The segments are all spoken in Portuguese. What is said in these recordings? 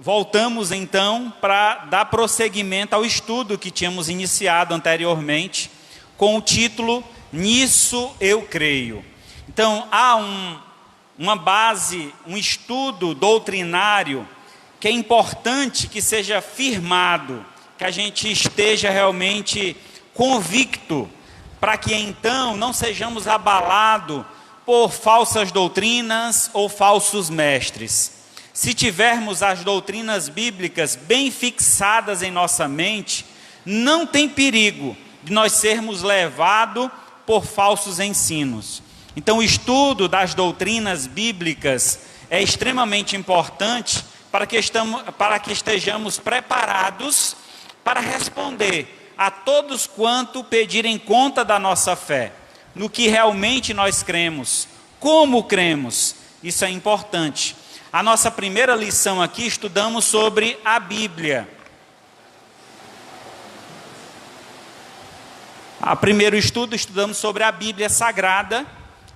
Voltamos então para dar prosseguimento ao estudo que tínhamos iniciado anteriormente, com o título Nisso Eu Creio. Então há uma base, um estudo doutrinário que é importante que seja firmado, que a gente esteja realmente convicto, para que então não sejamos abalados por falsas doutrinas ou falsos mestres. Se tivermos as doutrinas bíblicas bem fixadas em nossa mente, não tem perigo de nós sermos levados por falsos ensinos. Então o estudo das doutrinas bíblicas é extremamente importante para que estejamos preparados para responder a todos quanto pedirem conta da nossa fé, no que realmente nós cremos, como cremos. Isso é importante. A nossa primeira lição aqui, estudamos sobre a Bíblia. A primeiro estudo, estudamos sobre a Bíblia Sagrada.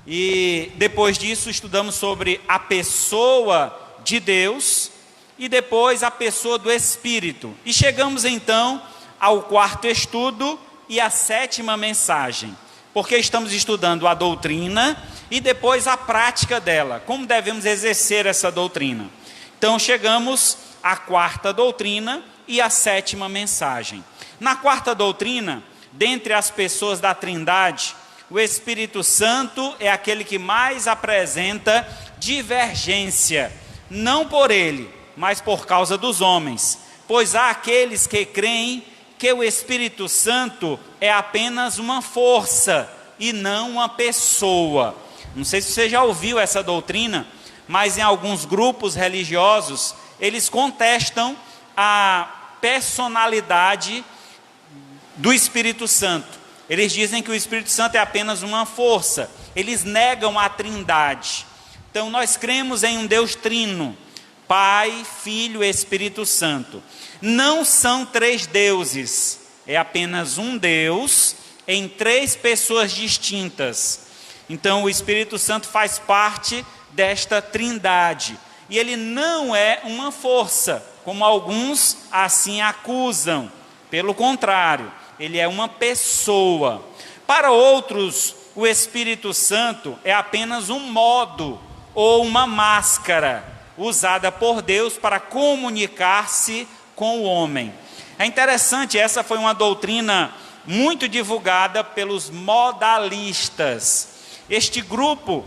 E depois disso, estudamos sobre a pessoa de Deus. E depois a pessoa do Espírito. E chegamos então ao quarto estudo e à sétima mensagem. Porque estamos estudando a doutrina e depois a prática dela, como devemos exercer essa doutrina. Então chegamos à quarta doutrina e à sétima mensagem. Na quarta doutrina, dentre as pessoas da Trindade, o Espírito Santo é aquele que mais apresenta divergência, não por ele, mas por causa dos homens, pois há aqueles que creem que o Espírito Santo é apenas uma força e não uma pessoa. Não sei se você já ouviu essa doutrina, mas em alguns grupos religiosos, eles contestam a personalidade do Espírito Santo. Eles dizem que o Espírito Santo é apenas uma força. Eles negam a Trindade. Então nós cremos em um Deus trino, Pai, Filho e Espírito Santo. Não são três deuses, é apenas um Deus em três pessoas distintas. Então o Espírito Santo faz parte desta trindade. E ele não é uma força, como alguns assim acusam. Pelo contrário, ele é uma pessoa. Para outros, o Espírito Santo é apenas um modo ou uma máscara usada por Deus para comunicar-se com o homem. É interessante, essa foi uma doutrina muito divulgada pelos modalistas. Este grupo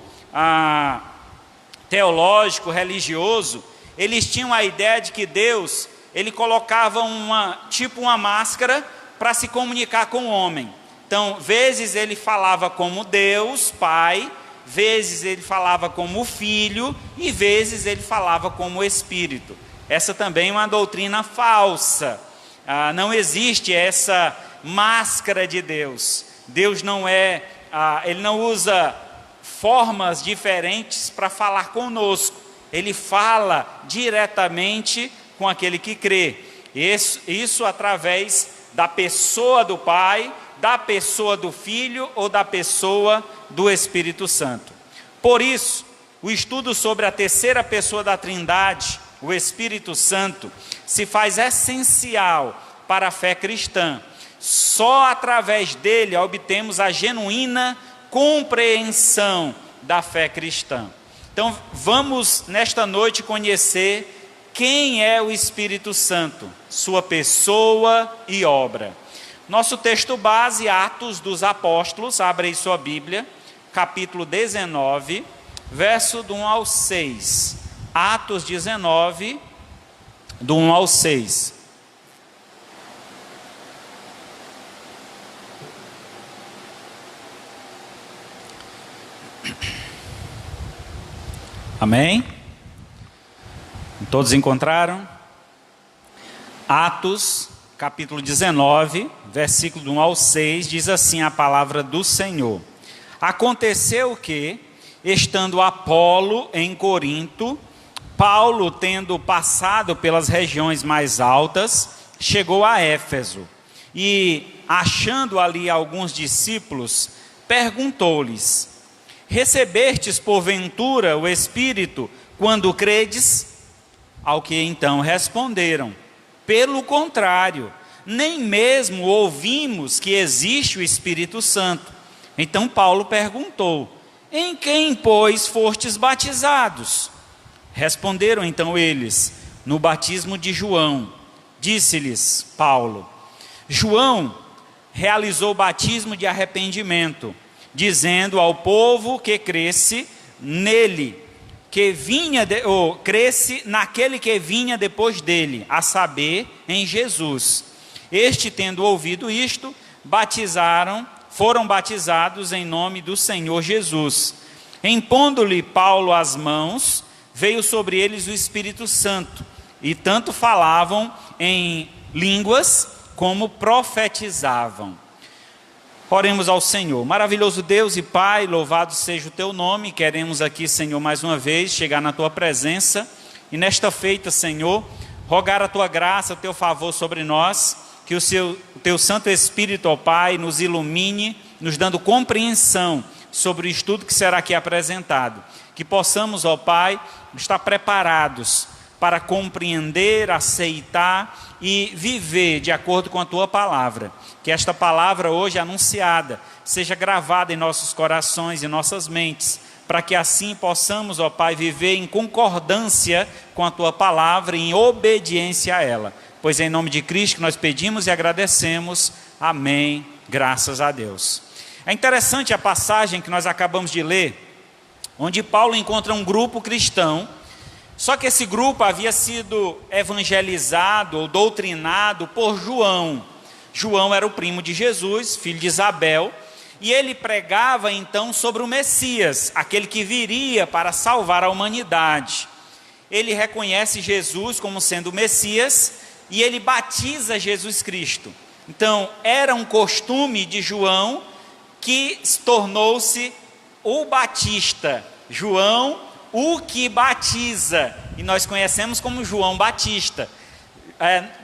teológico, religioso, eles tinham a ideia de que Deus, ele colocava uma máscara para se comunicar com o homem. Então, vezes ele falava como Deus, Pai, vezes ele falava como Filho e vezes ele falava como Espírito. Essa também é uma doutrina falsa. Não existe essa máscara de Deus. Deus não ele não usa formas diferentes para falar conosco. Ele fala diretamente com aquele que crê. Isso através da pessoa do Pai, da pessoa do Filho ou da pessoa do Espírito Santo. Por isso, o estudo sobre a terceira pessoa da Trindade, o Espírito Santo, se faz essencial para a fé cristã. Só através dele obtemos a genuína compreensão da fé cristã. Então, vamos nesta noite conhecer quem é o Espírito Santo, sua pessoa e obra. Nosso texto base, Atos dos Apóstolos, abre aí sua Bíblia, capítulo 19, verso do 1 ao 6. Atos 19, do 1 ao 6. Amém? Todos encontraram? Atos, capítulo 19, versículo do 1 ao 6, diz assim a palavra do Senhor. Aconteceu que, estando Apolo em Corinto, Paulo, tendo passado pelas regiões mais altas, chegou a Éfeso. E, achando ali alguns discípulos, perguntou-lhes: recebestes porventura o Espírito quando credes? Ao que então responderam: pelo contrário, nem mesmo ouvimos que existe o Espírito Santo. Então Paulo perguntou: em quem, pois, fostes batizados? Responderam então eles: no batismo de João. Disse-lhes Paulo: João realizou o batismo de arrependimento, dizendo ao povo que cresce nele, cresce naquele que vinha depois dele, a saber, em Jesus. Este, tendo ouvido isto, foram batizados em nome do Senhor Jesus. Impondo-lhe Paulo as mãos, veio sobre eles o Espírito Santo, e tanto falavam em línguas como profetizavam. Oremos ao Senhor. Maravilhoso Deus e Pai, louvado seja o teu nome. Queremos aqui, Senhor, mais uma vez chegar na tua presença e nesta feita, Senhor, rogar a tua graça, o teu favor sobre nós, que o teu Santo Espírito, ó Pai, nos ilumine, nos dando compreensão sobre o estudo que será aqui apresentado. Que possamos, ó Pai, estar preparados para compreender, aceitar e viver de acordo com a tua palavra. Que esta palavra hoje anunciada seja gravada em nossos corações e nossas mentes, para que assim possamos, ó Pai, viver em concordância com a tua palavra e em obediência a ela. Pois é em nome de Cristo que nós pedimos e agradecemos. Amém. Graças a Deus. É interessante a passagem que nós acabamos de ler, onde Paulo encontra um grupo cristão. Só que esse grupo havia sido evangelizado ou doutrinado por João. João era o primo de Jesus, filho de Isabel, e ele pregava então sobre o Messias, aquele que viria para salvar a humanidade. Ele reconhece Jesus como sendo o Messias e ele batiza Jesus Cristo. Então, era um costume de João que tornou-se o Batista. João, o que batiza, e nós conhecemos como João Batista.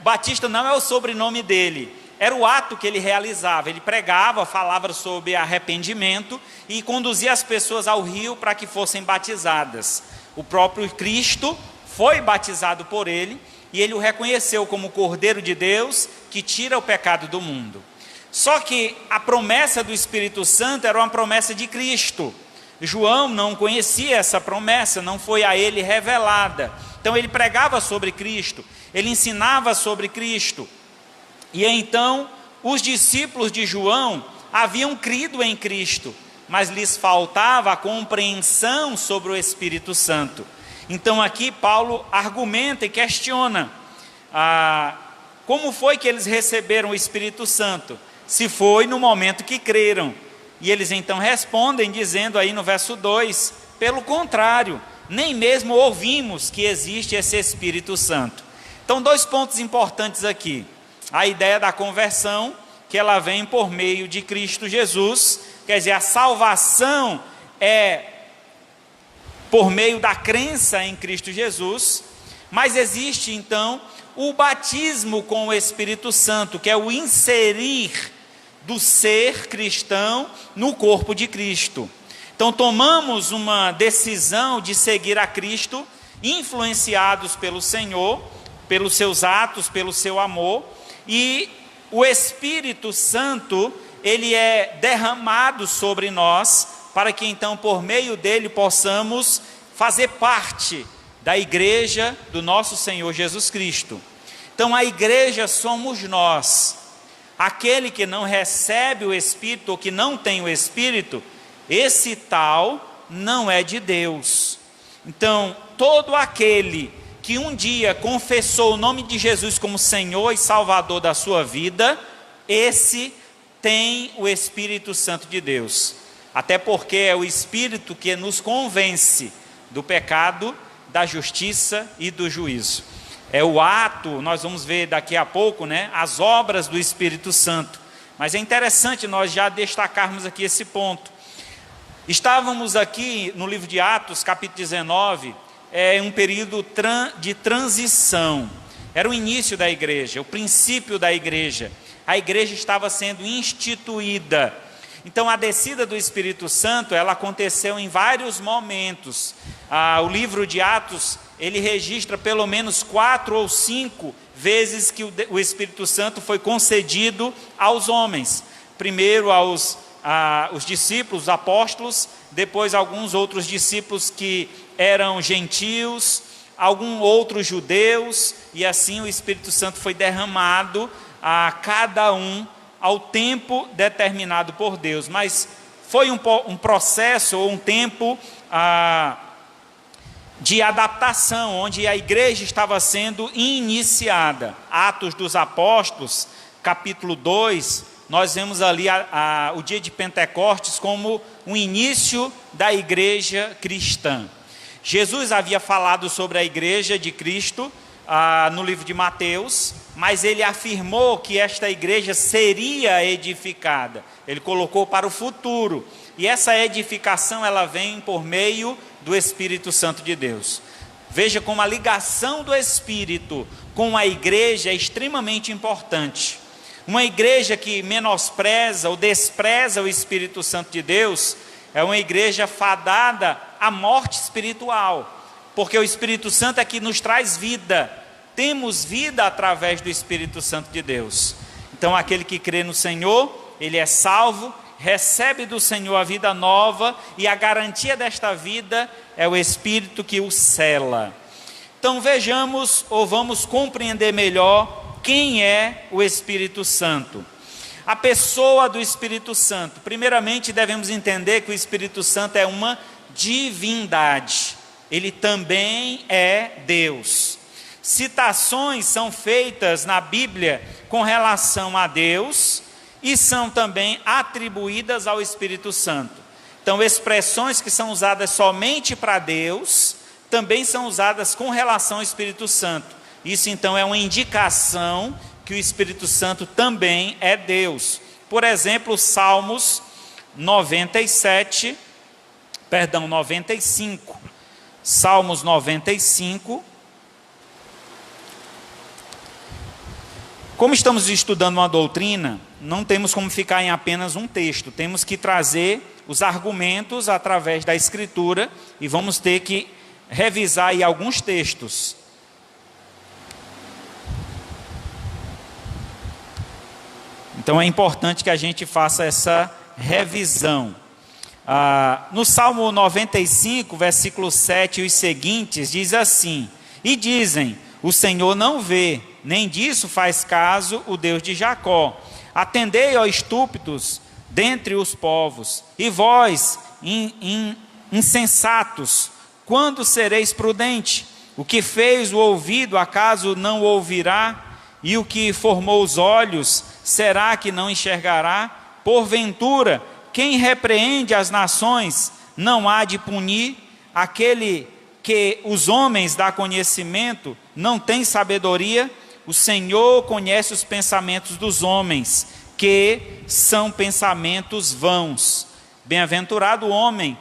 Batista não é o sobrenome dele, era o ato que ele realizava. Ele pregava, falava sobre arrependimento e conduzia as pessoas ao rio para que fossem batizadas. O próprio Cristo foi batizado por ele e ele o reconheceu como o Cordeiro de Deus que tira o pecado do mundo. Só que a promessa do Espírito Santo era uma promessa de Cristo. João não conhecia essa promessa, não foi a ele revelada. Então ele pregava sobre Cristo, ele ensinava sobre Cristo. E então os discípulos de João haviam crido em Cristo, mas lhes faltava a compreensão sobre o Espírito Santo. Então aqui Paulo argumenta e questiona como foi que eles receberam o Espírito Santo, se foi no momento que creram. E eles então respondem dizendo aí no verso 2, pelo contrário, nem mesmo ouvimos que existe esse Espírito Santo. Então 2 pontos importantes aqui. A ideia da conversão, que ela vem por meio de Cristo Jesus, quer dizer, a salvação é por meio da crença em Cristo Jesus, mas existe então o batismo com o Espírito Santo, que é o inserir do ser cristão no corpo de Cristo. Então tomamos uma decisão de seguir a Cristo, influenciados pelo Senhor, pelos seus atos, pelo seu amor, e o Espírito Santo, ele é derramado sobre nós, para que então por meio dele possamos fazer parte da igreja do nosso Senhor Jesus Cristo. Então a igreja somos nós. Aquele que não recebe o Espírito, ou que não tem o Espírito, esse tal não é de Deus. Então, todo aquele que um dia confessou o nome de Jesus como Senhor e Salvador da sua vida, esse tem o Espírito Santo de Deus. Até porque é o Espírito que nos convence do pecado, da justiça e do juízo. É o ato, nós vamos ver daqui a pouco, as obras do Espírito Santo. Mas é interessante nós já destacarmos aqui esse ponto. Estávamos aqui no livro de Atos, capítulo 19, um período de transição. Era o início da igreja, o princípio da igreja. A igreja estava sendo instituída. Então a descida do Espírito Santo, ela aconteceu em vários momentos. O livro de Atos ele registra pelo menos 4 ou 5 vezes que o Espírito Santo foi concedido aos homens. Primeiro aos discípulos, os apóstolos, depois alguns outros discípulos que eram gentios, alguns outros judeus, e assim o Espírito Santo foi derramado a cada um ao tempo determinado por Deus. Mas foi um processo ou um tempo de adaptação, onde a igreja estava sendo iniciada. Atos dos Apóstolos, capítulo 2, nós vemos ali o dia de Pentecostes como o início da igreja cristã. Jesus havia falado sobre a igreja de Cristo no livro de Mateus, mas ele afirmou que esta igreja seria edificada. Ele colocou para o futuro. E essa edificação, ela vem por meio do Espírito Santo de Deus. Veja como a ligação do Espírito com a igreja é extremamente importante. Uma igreja que menospreza ou despreza o Espírito Santo de Deus é uma igreja fadada à morte espiritual, porque o Espírito Santo é que nos traz vida. Temos vida através do Espírito Santo de Deus. Então aquele que crê no Senhor, ele é salvo, recebe do Senhor a vida nova, e a garantia desta vida é o Espírito que o sela. Então vejamos, ou vamos compreender melhor, quem é o Espírito Santo. A pessoa do Espírito Santo. Primeiramente devemos entender que o Espírito Santo é uma divindade. Ele também é Deus. Citações são feitas na Bíblia com relação a Deus e são também atribuídas ao Espírito Santo. Então, expressões que são usadas somente para Deus também são usadas com relação ao Espírito Santo. Isso então é uma indicação que o Espírito Santo também é Deus. Por exemplo, Salmos 95. Salmos 95. Como estamos estudando uma doutrina, não temos como ficar em apenas um texto. Temos que trazer os argumentos através da Escritura e vamos ter que revisar aí alguns textos. Então é importante que a gente faça essa revisão. No Salmo 95, versículo 7 e os seguintes, diz assim: E dizem, o Senhor não vê, nem disso faz caso o Deus de Jacó. Atendei, ó estúpidos, dentre os povos, e vós, insensatos, quando sereis prudente? O que fez o ouvido, acaso não ouvirá? E o que formou os olhos, será que não enxergará? Porventura, quem repreende as nações, não há de punir? Aquele que os homens dá conhecimento, não tem sabedoria? O Senhor conhece os pensamentos dos homens, que são pensamentos vãos. Bem-aventurado o homem,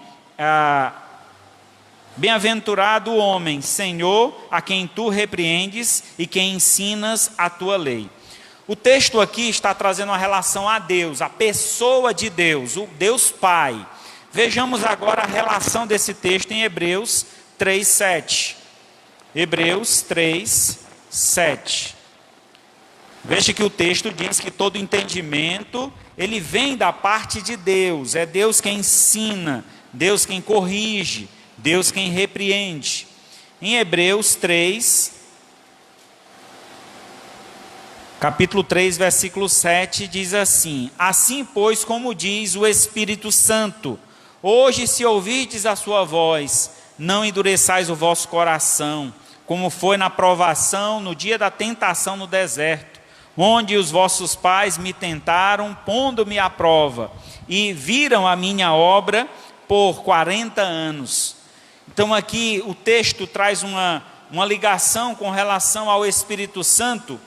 bem-aventurado o homem, Senhor, a quem tu repreendes e quem ensinas a tua lei. O texto aqui está trazendo uma relação a Deus, a pessoa de Deus, o Deus Pai. Vejamos agora a relação desse texto em Hebreus 3:7. Hebreus 3:7. Veja que o texto diz que todo entendimento, ele vem da parte de Deus. É Deus quem ensina, Deus quem corrige, Deus quem repreende. Em Hebreus 3, capítulo 3, versículo 7, diz assim: Assim, pois, como diz o Espírito Santo, hoje se ouvirdes a sua voz, não endureçais o vosso coração, como foi na provação, no dia da tentação no deserto, onde os vossos pais me tentaram, pondo-me à prova, e viram a minha obra por 40 anos. Então aqui o texto traz uma ligação com relação ao Espírito Santo,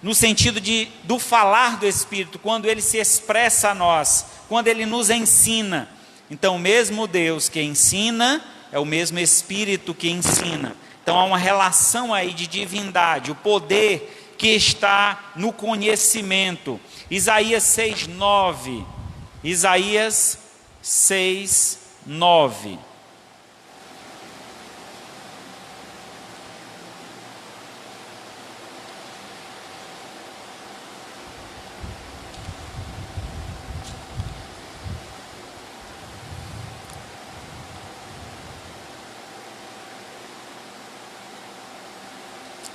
no sentido do falar do Espírito, quando ele se expressa a nós, quando ele nos ensina. Então o mesmo Deus que ensina, é o mesmo Espírito que ensina. Então há uma relação aí de divindade, o poder que está no conhecimento. Isaías 6:9. Isaías 6:9.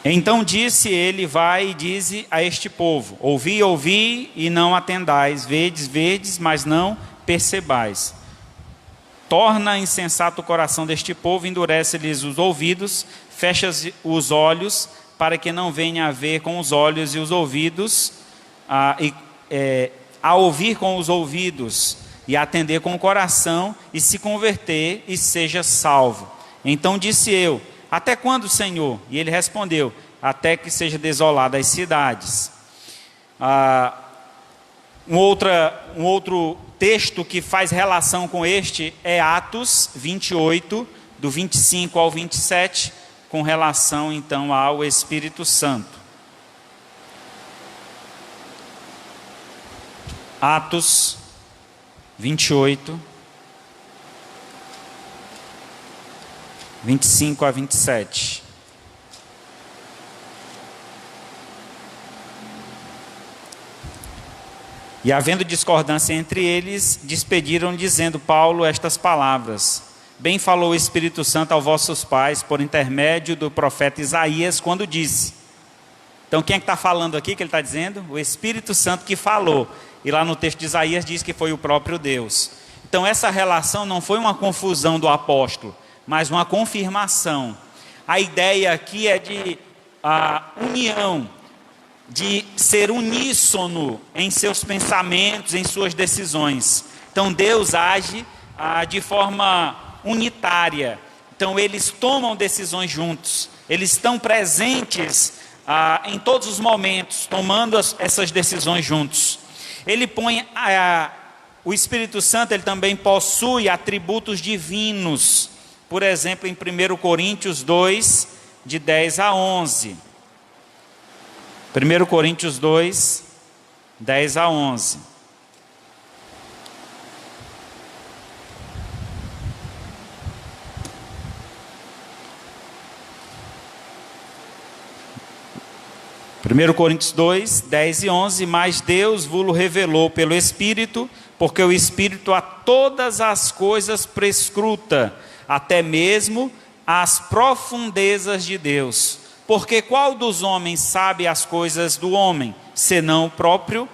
Então disse ele: vai e dize a este povo: ouvi, ouvi, e não atendais, vedes, vedes, mas não percebais. Torna insensato o coração deste povo, endurece-lhes os ouvidos, fecha os olhos, para que não venha a ver com os olhos e os ouvidos, a ouvir com os ouvidos, e a atender com o coração, e se converter, e seja salvo. Então disse eu: até quando, Senhor? E ele respondeu: até que seja desolada as cidades. Um outro texto que faz relação com este é Atos 28, do 25 ao 27, com relação então ao Espírito Santo. Atos 28, 25 a 27. E havendo discordância entre eles, despediram dizendo Paulo estas palavras: bem falou o Espírito Santo aos vossos pais, por intermédio do profeta Isaías, quando disse. Então quem é que está falando aqui, que ele está dizendo? O Espírito Santo que falou. E lá no texto de Isaías diz que foi o próprio Deus. Então essa relação não foi uma confusão do apóstolo, mas uma confirmação. A ideia aqui é de união, de ser uníssono em seus pensamentos, em suas decisões. Então Deus age de forma unitária. Então eles tomam decisões juntos, eles estão presentes em todos os momentos, tomando essas decisões juntos. Ele põe o Espírito Santo, ele também possui atributos divinos. Por exemplo, em 1 Coríntios 2, de 10 a 11. 1 Coríntios 2, 10 a 11. Primeiro Coríntios 2, 10 e 11. Mas Deus vos revelou pelo Espírito, porque o Espírito a todas as coisas prescruta, até mesmo as profundezas de Deus. Porque qual dos homens sabe as coisas do homem, senão o próprio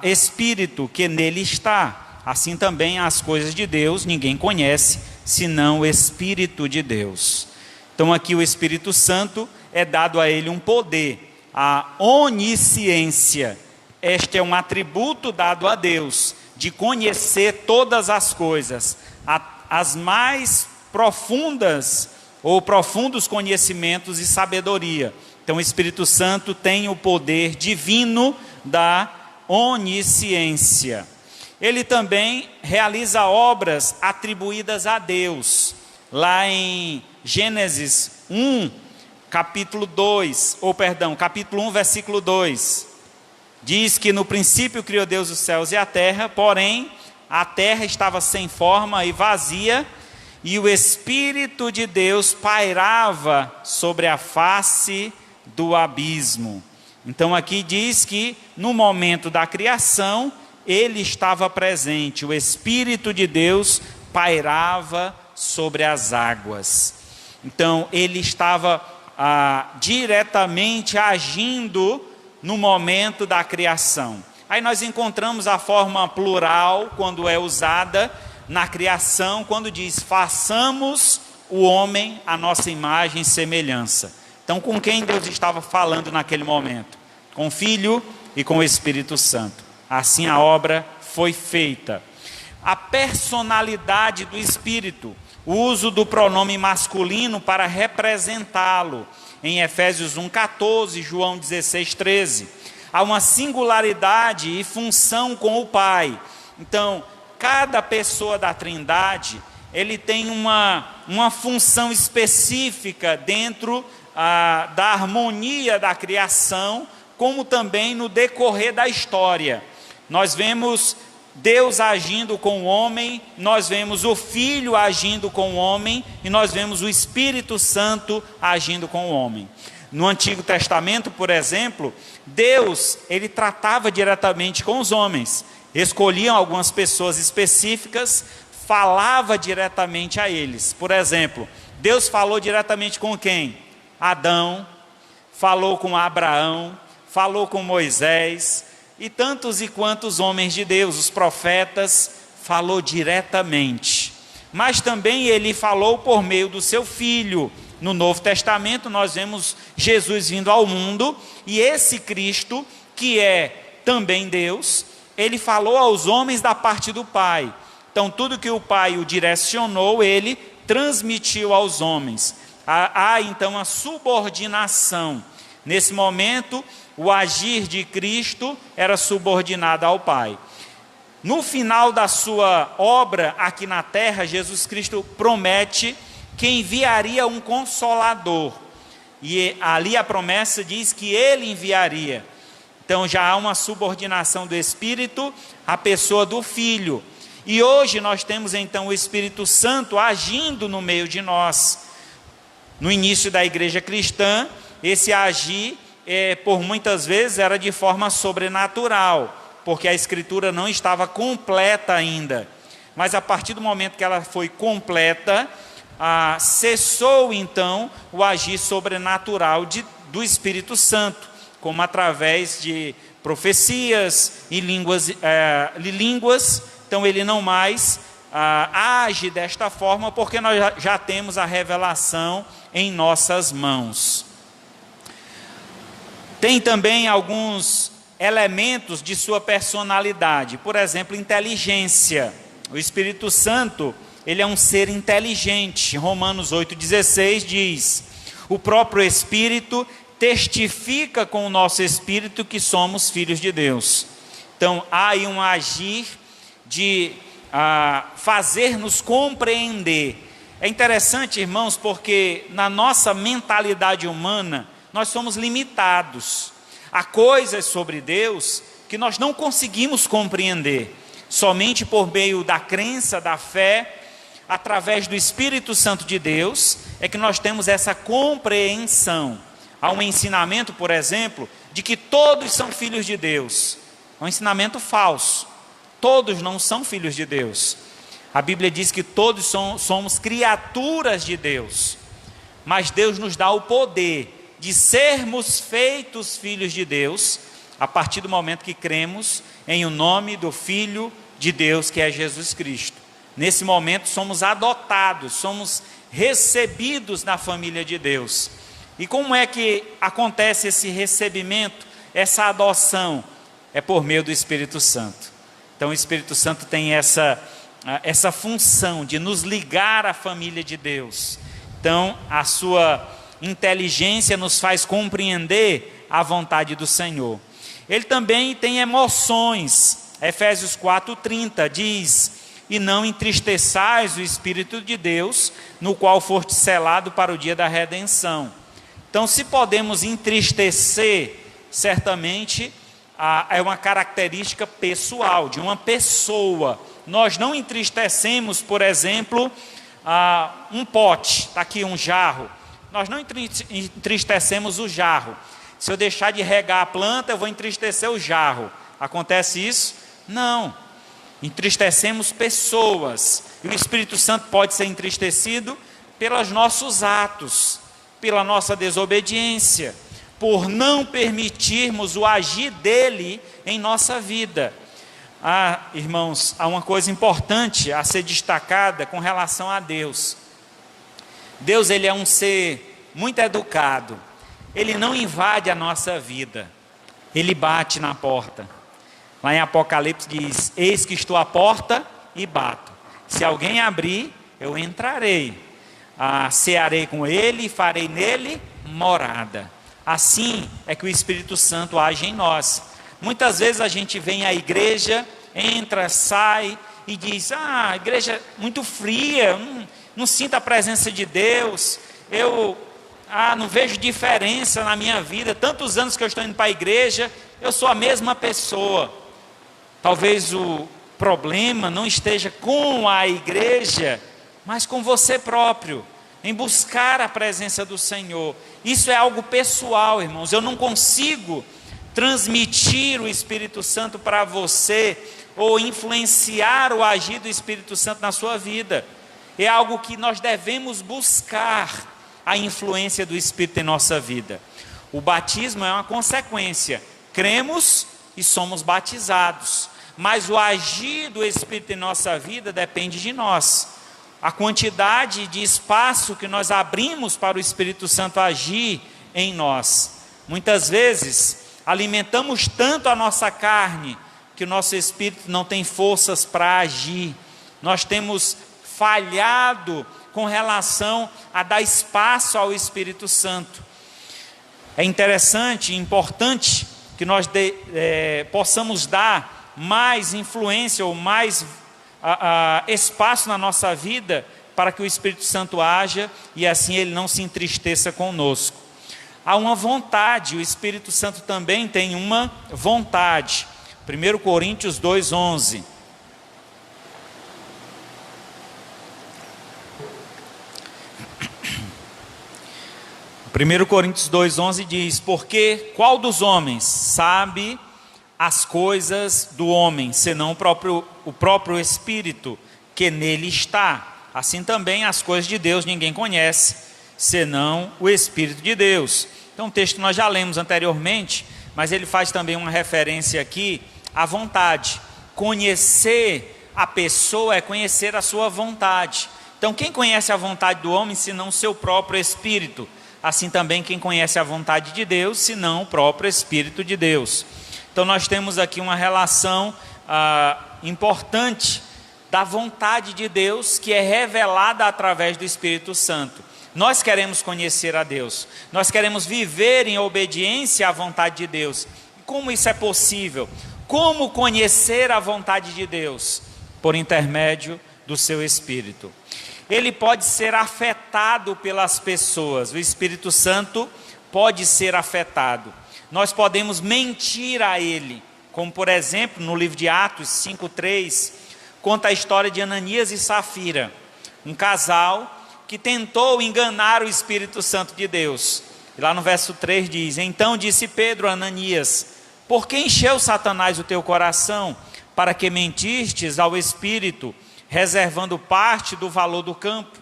Espírito que nele está? Assim também as coisas de Deus ninguém conhece, senão o Espírito de Deus. Então aqui o Espírito Santo é dado a ele um poder, a onisciência. Este é um atributo dado a Deus, de conhecer todas as coisas, as mais profundas ou profundos conhecimentos e sabedoria. Então o Espírito Santo tem o poder divino da onisciência. Ele também realiza obras atribuídas a Deus. Lá em Gênesis 1, capítulo 1, versículo 2. Diz que no princípio criou Deus os céus e a terra, porém a terra estava sem forma e vazia, e o Espírito de Deus pairava sobre a face do abismo. Então aqui diz que no momento da criação, ele estava presente, o Espírito de Deus pairava sobre as águas. Então ele estava diretamente agindo no momento da criação. Aí nós encontramos a forma plural quando é usada na criação, quando diz: façamos o homem à nossa imagem e semelhança. Então com quem Deus estava falando naquele momento? Com o Filho e com o Espírito Santo. Assim a obra foi feita. A personalidade do Espírito, o uso do pronome masculino para representá-lo. Em Efésios 1,14, João 16,13. Há uma singularidade e função com o Pai. Então, cada pessoa da Trindade, ele tem uma função específica dentro da harmonia da criação, como também no decorrer da história. Nós vemos Deus agindo com o homem, nós vemos o Filho agindo com o homem, e nós vemos o Espírito Santo agindo com o homem. No Antigo Testamento, por exemplo, Deus, ele tratava diretamente com os homens. Escolhiam algumas pessoas específicas, falava diretamente a eles. Por exemplo, Deus falou diretamente com quem? Adão. falou com Abraão, falou com Moisés e tantos e quantos homens de Deus, os profetas, falou diretamente. Mas também ele falou por meio do seu Filho. No Novo Testamento nós vemos Jesus vindo ao mundo, e esse Cristo, que é também Deus, ele falou aos homens da parte do Pai. Então tudo que o Pai o direcionou, ele transmitiu aos homens. Há então a subordinação. Nesse momento, o agir de Cristo era subordinado ao Pai. No final da sua obra aqui na terra, Jesus Cristo promete que enviaria um Consolador. E ali a promessa diz que ele enviaria. Então já há uma subordinação do Espírito à pessoa do Filho. E hoje nós temos então o Espírito Santo agindo no meio de nós. No início da igreja cristã, esse agir, por muitas vezes, era de forma sobrenatural, porque a Escritura não estava completa ainda. Mas a partir do momento que ela foi completa, cessou então o agir sobrenatural do Espírito Santo, como através de profecias e línguas. Então ele não mais age desta forma, porque nós já temos a revelação em nossas mãos. Tem também alguns elementos de sua personalidade, por exemplo, inteligência. O Espírito Santo, ele é um ser inteligente. Romanos 8,16 diz: o próprio Espírito testifica com o nosso espírito que somos filhos de Deus. Então há aí um agir de fazer-nos compreender. É interessante, irmãos, porque na nossa mentalidade humana, nós somos limitados. Há coisas sobre Deus que nós não conseguimos compreender. Somente por meio da crença, da fé, através do Espírito Santo de Deus, é que nós temos essa compreensão. Há um ensinamento, por exemplo, de que todos são filhos de Deus. É um ensinamento falso. Todos não são filhos de Deus. A Bíblia diz que todos somos criaturas de Deus. Mas Deus nos dá o poder de sermos feitos filhos de Deus, a partir do momento que cremos em o nome do Filho de Deus, que é Jesus Cristo. Nesse momento somos adotados, somos recebidos na família de Deus. E como é que acontece esse recebimento, essa adoção? É por meio do Espírito Santo. Então o Espírito Santo tem essa função de nos ligar à família de Deus. Então a sua inteligência nos faz compreender a vontade do Senhor. Ele também tem emoções. Efésios 4:30 diz: e não entristeçais o Espírito de Deus, no qual foste selado para o dia da redenção. Então, se podemos entristecer, certamente é uma característica pessoal, de uma pessoa. Nós não entristecemos, por exemplo, um pote, está aqui um jarro. Nós não entristecemos o jarro. Se eu deixar de regar a planta, eu vou entristecer o jarro. Acontece isso? Não. Entristecemos pessoas. E o Espírito Santo pode ser entristecido pelos nossos atos, pela nossa desobediência, por não permitirmos o agir dele em nossa vida. Irmãos, há uma coisa importante a ser destacada com relação a Deus. Deus, ele é um ser muito educado. Ele não invade a nossa vida. Ele bate na porta. Lá em Apocalipse diz: eis que estou à porta e bato. Se alguém abrir, eu entrarei. Cearei com ele e farei nele morada. Assim é que o Espírito Santo age em nós. Muitas vezes a gente vem à igreja, entra, sai e diz: a igreja é muito fria, não sinto a presença de Deus, eu não vejo diferença na minha vida, tantos anos que eu estou indo para a igreja, eu sou a mesma pessoa. Talvez o problema não esteja com a igreja, mas com você próprio, em buscar a presença do Senhor. Isso é algo pessoal, irmãos. Eu não consigo transmitir o Espírito Santo para você, ou influenciar o agir do Espírito Santo na sua vida. É algo que nós devemos buscar, a influência do Espírito em nossa vida. O batismo é uma consequência. Cremos e somos batizados. Mas o agir do Espírito em nossa vida depende de nós. A quantidade de espaço que nós abrimos para o Espírito Santo agir em nós. Muitas vezes, alimentamos tanto a nossa carne, que o nosso Espírito não tem forças para agir. Nós temos falhado com relação a dar espaço ao Espírito Santo. É interessante e importante que nós possamos dar mais influência ou mais espaço na nossa vida para que o Espírito Santo haja e assim ele não se entristeça conosco. Há uma vontade, o Espírito Santo também tem uma vontade. 1 Coríntios 2:11. 1 Coríntios 2:11 diz: porque qual dos homens sabe as coisas do homem, senão o próprio Espírito que nele está? Assim também as coisas de Deus ninguém conhece, senão o Espírito de Deus. Então um texto que nós já lemos anteriormente, mas ele faz também uma referência aqui à vontade. Conhecer a pessoa é conhecer a sua vontade. Então quem conhece a vontade do homem, senão o seu próprio Espírito? Assim também quem conhece a vontade de Deus, senão o próprio Espírito de Deus. Então nós temos aqui uma relação importante da vontade de Deus, que é revelada através do Espírito Santo. Nós queremos conhecer a Deus, nós queremos viver em obediência à vontade de Deus. Como isso é possível? Como conhecer a vontade de Deus? Por intermédio do seu Espírito. Ele pode ser afetado pelas pessoas, o Espírito Santo pode ser afetado. Nós podemos mentir a ele, como por exemplo no livro de Atos 5:3, conta a história de Ananias e Safira, um casal que tentou enganar o Espírito Santo de Deus. E lá no verso 3 diz: então disse Pedro a Ananias: por que encheu Satanás o teu coração, para que mentistes ao Espírito, reservando parte do valor do campo?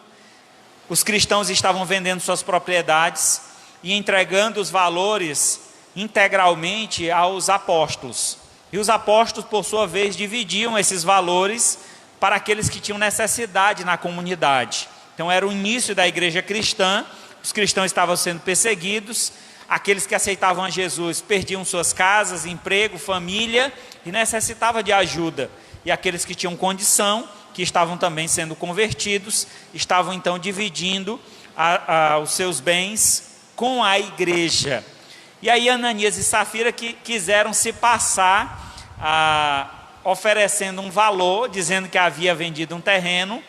Os cristãos estavam vendendo suas propriedades e entregando os valores integralmente aos apóstolos. E os apóstolos, por sua vez, dividiam esses valores para aqueles que tinham necessidade na comunidade. Então era o início da igreja cristã, os cristãos estavam sendo perseguidos, aqueles que aceitavam a Jesus perdiam suas casas, emprego, família e necessitavam de ajuda. E aqueles que tinham condição, que estavam também sendo convertidos, estavam então dividindo os seus bens com a igreja. E aí Ananias e Safira que quiseram se passar oferecendo um valor, dizendo que havia vendido um terreno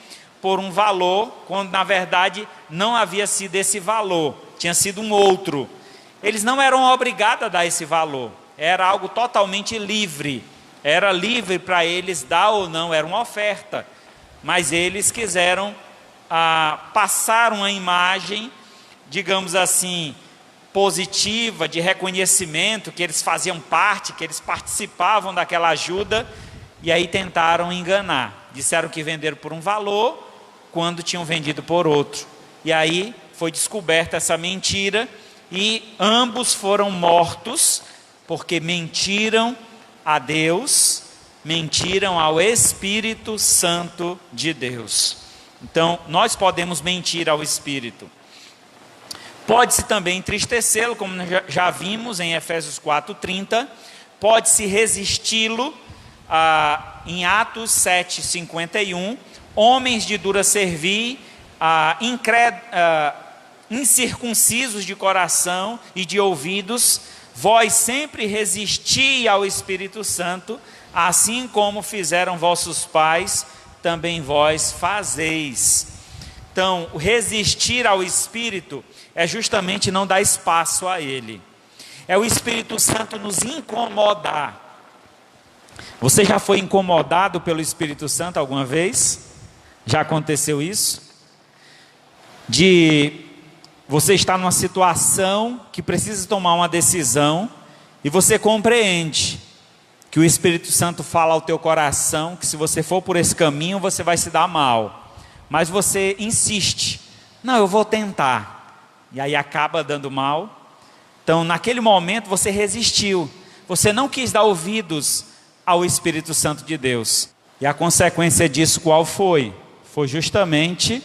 por um valor, quando na verdade não havia sido esse valor, tinha sido um outro. Eles não eram obrigados a dar esse valor, era algo totalmente livre, era livre para eles dar ou não, era uma oferta. Mas eles quiseram passar uma imagem, digamos assim, positiva, de reconhecimento, que eles faziam parte, que eles participavam daquela ajuda, e aí tentaram enganar. Disseram que venderam por um valor, quando tinham vendido por outro. E aí foi descoberta essa mentira, e ambos foram mortos, porque mentiram a Deus, mentiram ao Espírito Santo de Deus. Então, nós podemos mentir ao Espírito. Pode-se também entristecê-lo, como já vimos em Efésios 4:30. Pode-se resisti-lo, em Atos 7:51. Homens de dura servir, incircuncisos de coração e de ouvidos, vós sempre resisti ao Espírito Santo, assim como fizeram vossos pais, também vós fazeis. Então, resistir ao Espírito é justamente não dar espaço a ele. É o Espírito Santo nos incomodar. Você já foi incomodado pelo Espírito Santo alguma vez? Já aconteceu isso? De você estar numa situação que precisa tomar uma decisão e você compreende que o Espírito Santo fala ao teu coração que se você for por esse caminho você vai se dar mal, mas você insiste, não, eu vou tentar, e aí acaba dando mal, Então, naquele momento, você resistiu. Você não quis dar ouvidos ao Espírito Santo de Deus. E a consequência disso qual foi? Foi justamente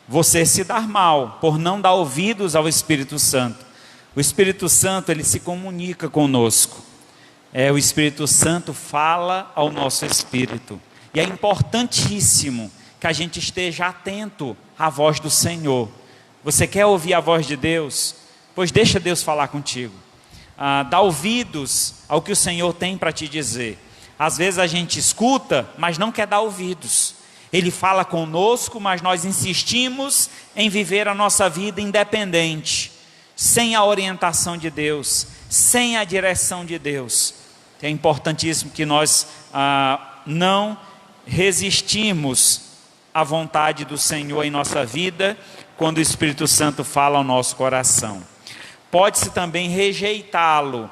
você se dar mal, por não dar ouvidos ao Espírito Santo. O Espírito Santo, ele se comunica conosco. O Espírito Santo fala ao nosso espírito. E é importantíssimo que a gente esteja atento à voz do Senhor. Você quer ouvir a voz de Deus? Pois deixa Deus falar contigo. Dá ouvidos ao que o Senhor tem para te dizer. Às vezes a gente escuta, mas não quer dar ouvidos. Ele fala conosco, mas nós insistimos em viver a nossa vida independente, sem a orientação de Deus, sem a direção de Deus. É importantíssimo que nós não resistimos à vontade do Senhor em nossa vida, quando o Espírito Santo fala ao nosso coração. Pode-se também rejeitá-lo.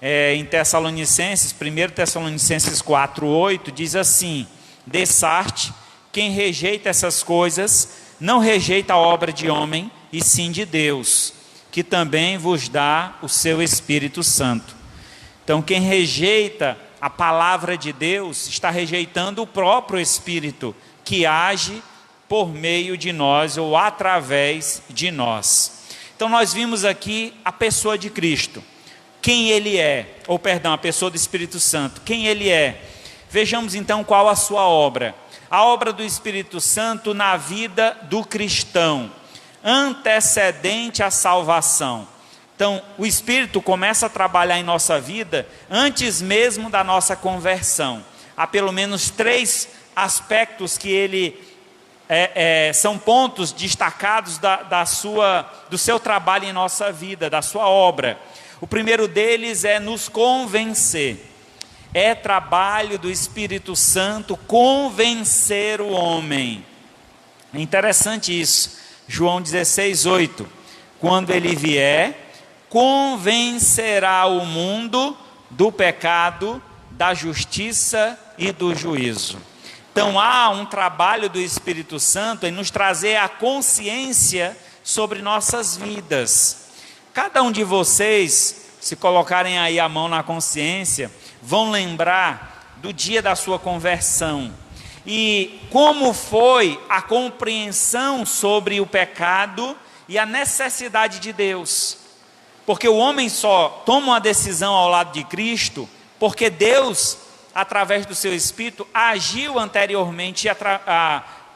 Em Tessalonicenses, 1 Tessalonicenses 4:8, diz assim: Dessarte, quem rejeita essas coisas, não rejeita a obra de homem, e sim de Deus, que também vos dá o seu Espírito Santo. Então, quem rejeita a palavra de Deus, está rejeitando o próprio Espírito, que age por meio de nós, ou através de nós. Então, nós vimos aqui a pessoa de Cristo. Quem ele é, a pessoa do Espírito Santo, quem ele é. Vejamos então qual a sua obra. A obra do Espírito Santo na vida do cristão, antecedente à salvação. Então, o Espírito começa a trabalhar em nossa vida antes mesmo da nossa conversão. Há pelo menos 3 aspectos que ele são pontos destacados do seu trabalho em nossa vida, da sua obra. O primeiro deles é nos convencer. É trabalho do Espírito Santo convencer o homem. É interessante isso. João 16:8. Quando ele vier, convencerá o mundo do pecado, da justiça e do juízo. Então há um trabalho do Espírito Santo em nos trazer a consciência sobre nossas vidas. Cada um de vocês, se colocarem aí a mão na consciência, vão lembrar do dia da sua conversão. E como foi a compreensão sobre o pecado e a necessidade de Deus. Porque o homem só toma uma decisão ao lado de Cristo, porque Deus, através do seu Espírito, agiu anteriormente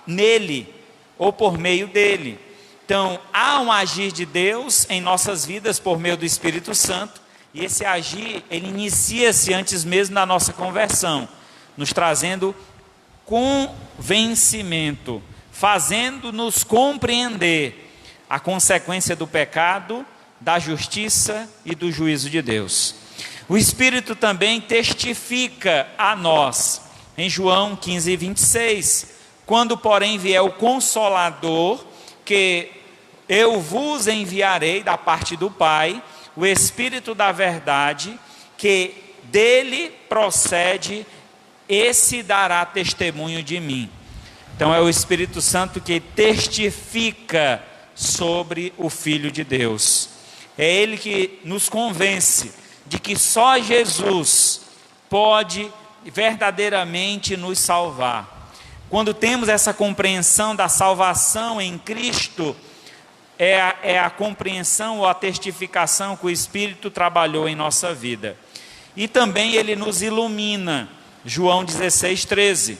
nele, ou por meio dele. Então, há um agir de Deus em nossas vidas por meio do Espírito Santo, e esse agir, ele inicia-se antes mesmo da nossa conversão, nos trazendo convencimento, fazendo-nos compreender a consequência do pecado, da justiça e do juízo de Deus. O Espírito também testifica a nós, em João 15:26, quando porém vier o Consolador, que eu vos enviarei da parte do Pai, o Espírito da verdade, que dele procede, esse dará testemunho de mim. Então é o Espírito Santo que testifica sobre o Filho de Deus. É ele que nos convence de que só Jesus pode verdadeiramente nos salvar. Quando temos essa compreensão da salvação em Cristo, é a compreensão ou a testificação que o Espírito trabalhou em nossa vida. E também ele nos ilumina. João 16:13.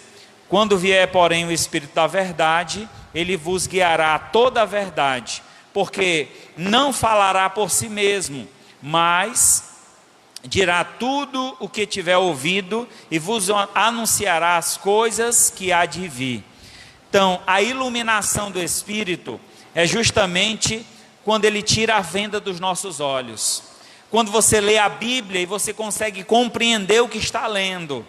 Quando vier, porém, o Espírito da verdade, ele vos guiará a toda a verdade, porque não falará por si mesmo, mas dirá tudo o que tiver ouvido e vos anunciará as coisas que há de vir. Então, a iluminação do Espírito é justamente quando ele tira a venda dos nossos olhos. Quando você lê a Bíblia e você consegue compreender o que está lendo.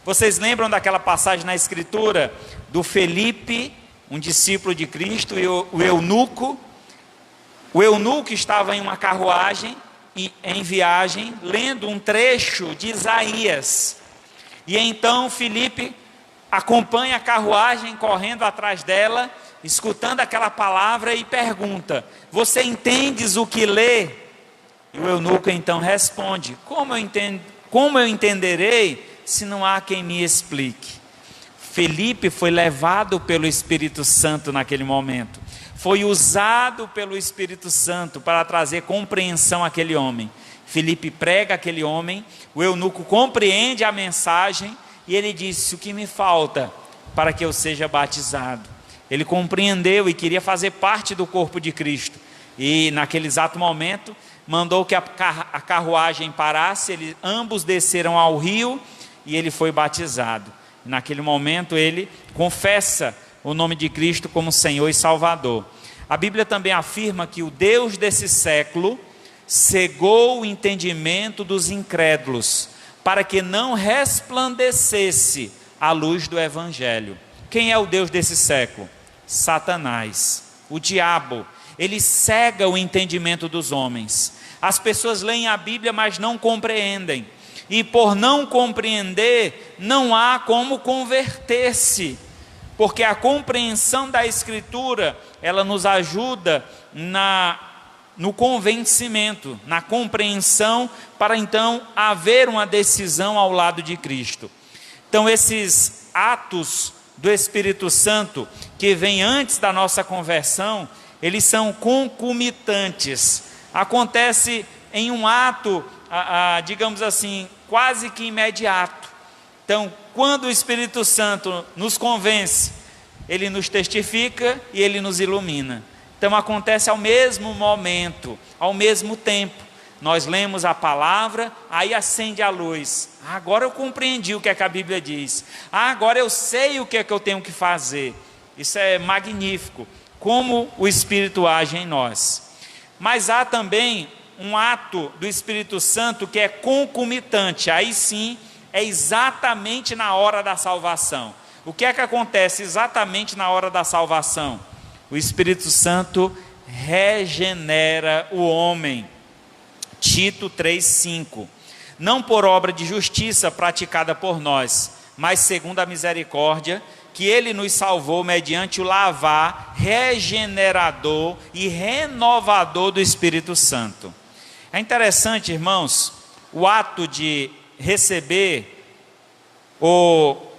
Vocês lembram daquela passagem na Escritura do Felipe, um discípulo de Cristo, e o eunuco? O eunuco estava em uma carruagem, em viagem, lendo um trecho de Isaías. E então Felipe acompanha a carruagem, correndo atrás dela, escutando aquela palavra e pergunta: você entendes o que lê? E o eunuco então responde: como eu entenderei se não há quem me explique? Felipe foi levado pelo Espírito Santo naquele momento, foi usado pelo Espírito Santo para trazer compreensão àquele homem. Felipe prega àquele homem, o eunuco compreende a mensagem e ele disse: o que me falta para que eu seja batizado? Ele compreendeu e queria fazer parte do corpo de Cristo, e naquele exato momento mandou que a carruagem parasse, ambos desceram ao rio e ele foi batizado. Naquele momento ele confessa o nome de Cristo como Senhor e Salvador. A Bíblia também afirma que o Deus desse século cegou o entendimento dos incrédulos, para que não resplandecesse a luz do Evangelho. Quem é o Deus desse século? Satanás, o diabo. Ele cega o entendimento dos homens. As pessoas leem a Bíblia, mas não compreendem. E por não compreender, não há como converter-se. Porque a compreensão da Escritura, ela nos ajuda no convencimento, na compreensão, para então haver uma decisão ao lado de Cristo. Então esses atos do Espírito Santo, que vêm antes da nossa conversão, eles são concomitantes. Acontece em um ato, digamos assim, quase que imediato. Então, quando o Espírito Santo nos convence, ele nos testifica e ele nos ilumina. Então acontece ao mesmo momento, ao mesmo tempo. Nós lemos a palavra, aí acende a luz. Agora eu compreendi o que é que a Bíblia diz. Agora eu sei o que é que eu tenho que fazer. Isso é magnífico, como o Espírito age em nós. Mas há também um ato do Espírito Santo que é concomitante. Aí sim, é exatamente na hora da salvação. O que é que acontece exatamente na hora da salvação? O Espírito Santo regenera o homem. Tito 3,5. Não por obra de justiça praticada por nós, mas segundo a misericórdia, que ele nos salvou mediante o lavar regenerador e renovador do Espírito Santo. É interessante, irmãos, o ato de receber ou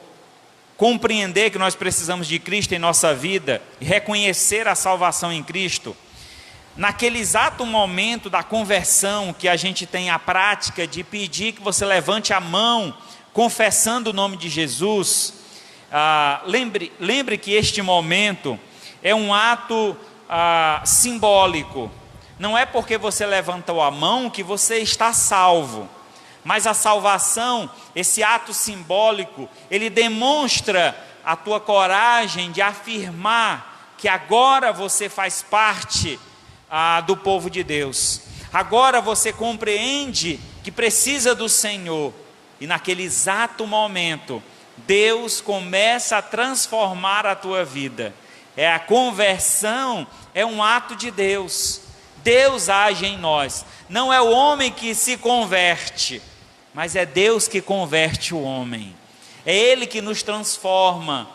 compreender que nós precisamos de Cristo em nossa vida e reconhecer a salvação em Cristo. Naquele exato momento da conversão, que a gente tem a prática de pedir que você levante a mão, confessando o nome de Jesus, lembre que este momento é um ato simbólico. Não é porque você levantou a mão que você está salvo, mas a salvação, esse ato simbólico, ele demonstra a tua coragem de afirmar que agora você faz parte do povo de Deus. Agora você compreende que precisa do Senhor, e naquele exato momento Deus começa a transformar a tua vida. A conversão é um ato de Deus. Deus age em nós. Não é o homem que se converte, mas é Deus que converte o homem. É Ele que nos transforma.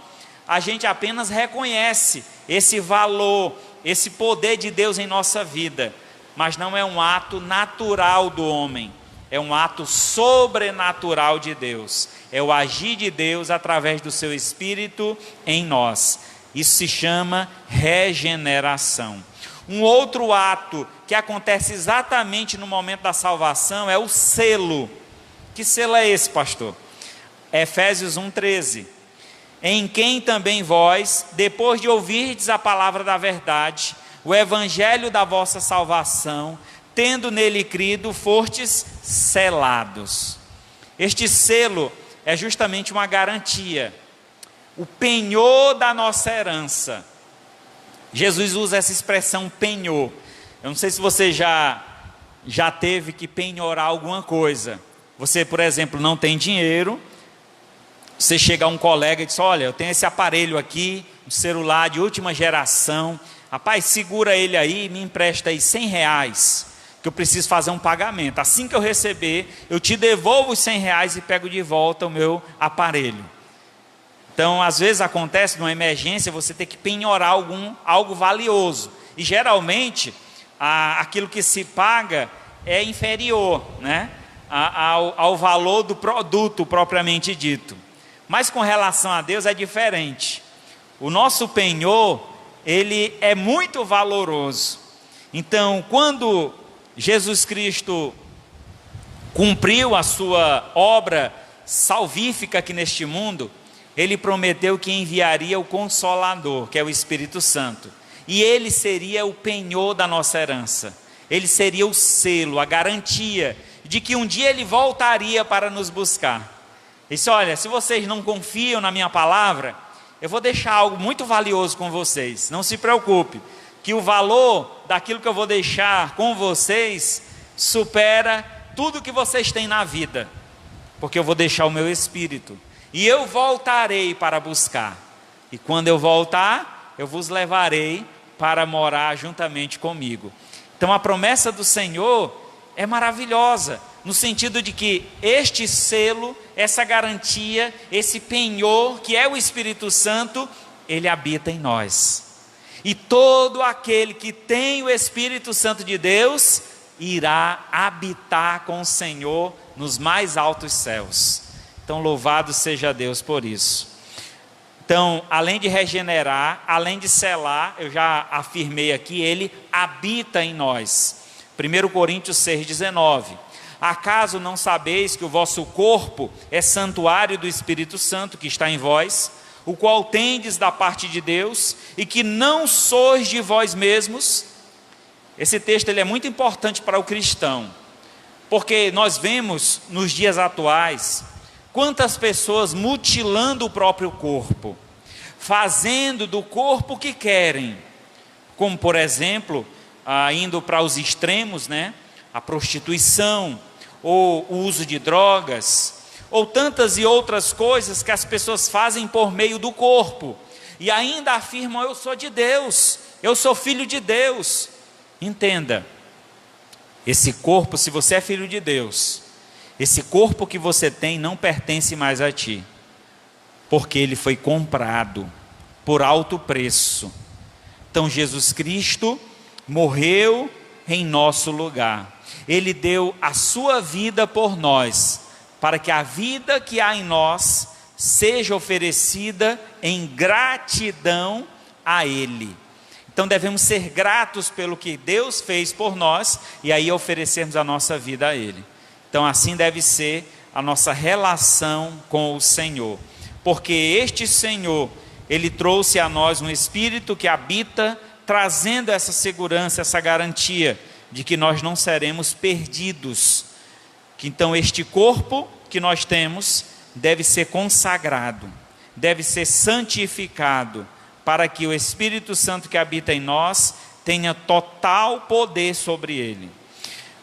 A gente apenas reconhece esse valor, esse poder de Deus em nossa vida, mas não é um ato natural do homem, é um ato sobrenatural de Deus. É o agir de Deus através do seu Espírito em nós. Isso se chama regeneração. Um outro ato que acontece exatamente no momento da salvação é o selo. Que selo é esse, pastor? Efésios 1,13. Em quem também vós, depois de ouvirdes a palavra da verdade, o evangelho da vossa salvação, tendo nele crido, fostes selados. Este selo é justamente uma garantia, o penhor da nossa herança. Jesus usa essa expressão penhor. Eu não sei se você já teve que penhorar alguma coisa. Você, por exemplo, não tem dinheiro, você chega a um colega e diz: olha, eu tenho esse aparelho aqui, um celular de última geração, rapaz, segura ele aí, me empresta aí R$100, que eu preciso fazer um pagamento. Assim que eu receber, eu te devolvo os R$100 e pego de volta o meu aparelho. Então, às vezes acontece numa emergência, você tem que penhorar algo valioso. E geralmente, aquilo que se paga é inferior, né, ao valor do produto propriamente dito. Mas com relação a Deus é diferente. O nosso penhor, ele é muito valoroso. Então, quando Jesus Cristo cumpriu a sua obra salvífica aqui neste mundo, ele prometeu que enviaria o Consolador, que é o Espírito Santo. E ele seria o penhor da nossa herança. Ele seria o selo, a garantia de que um dia ele voltaria para nos buscar. Ele disse: olha, se vocês não confiam na minha palavra, eu vou deixar algo muito valioso com vocês. Não se preocupe, que o valor daquilo que eu vou deixar com vocês supera tudo que vocês têm na vida, porque eu vou deixar o meu Espírito, e eu voltarei para buscar, e quando eu voltar, eu vos levarei para morar juntamente comigo. Então a promessa do Senhor é maravilhosa, no sentido de que este selo, essa garantia, esse penhor que é o Espírito Santo, ele habita em nós. E todo aquele que tem o Espírito Santo de Deus irá habitar com o Senhor nos mais altos céus. Então louvado seja Deus por isso. Então, além de regenerar, além de selar, eu já afirmei aqui, ele habita em nós. 1 Coríntios 6,19. Acaso não sabeis que o vosso corpo é santuário do Espírito Santo que está em vós, o qual tendes da parte de Deus, e que não sois de vós mesmos? Esse texto ele é muito importante para o cristão, porque nós vemos nos dias atuais quantas pessoas mutilando o próprio corpo, fazendo do corpo o que querem, como por exemplo, indo para os extremos, né? A prostituição, ou o uso de drogas, ou tantas e outras coisas que as pessoas fazem por meio do corpo, e ainda afirmam: eu sou de Deus, eu sou filho de Deus. Entenda, esse corpo, se você é filho de Deus, esse corpo que você tem não pertence mais a ti, porque ele foi comprado por alto preço. Então Jesus Cristo morreu em nosso lugar, ele deu a sua vida por nós, para que a vida que há em nós seja oferecida em gratidão a ele. Então devemos ser gratos pelo que Deus fez por nós, e aí oferecermos a nossa vida a ele. Então assim deve ser a nossa relação com o Senhor, porque este Senhor, ele trouxe a nós um Espírito que habita, trazendo essa segurança, essa garantia de que nós não seremos perdidos. Que então este corpo que nós temos deve ser consagrado, deve ser santificado, para que o Espírito Santo que habita em nós tenha total poder sobre ele.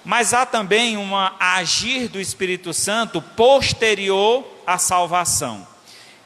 Mas há também um agir do Espírito Santo posterior à salvação.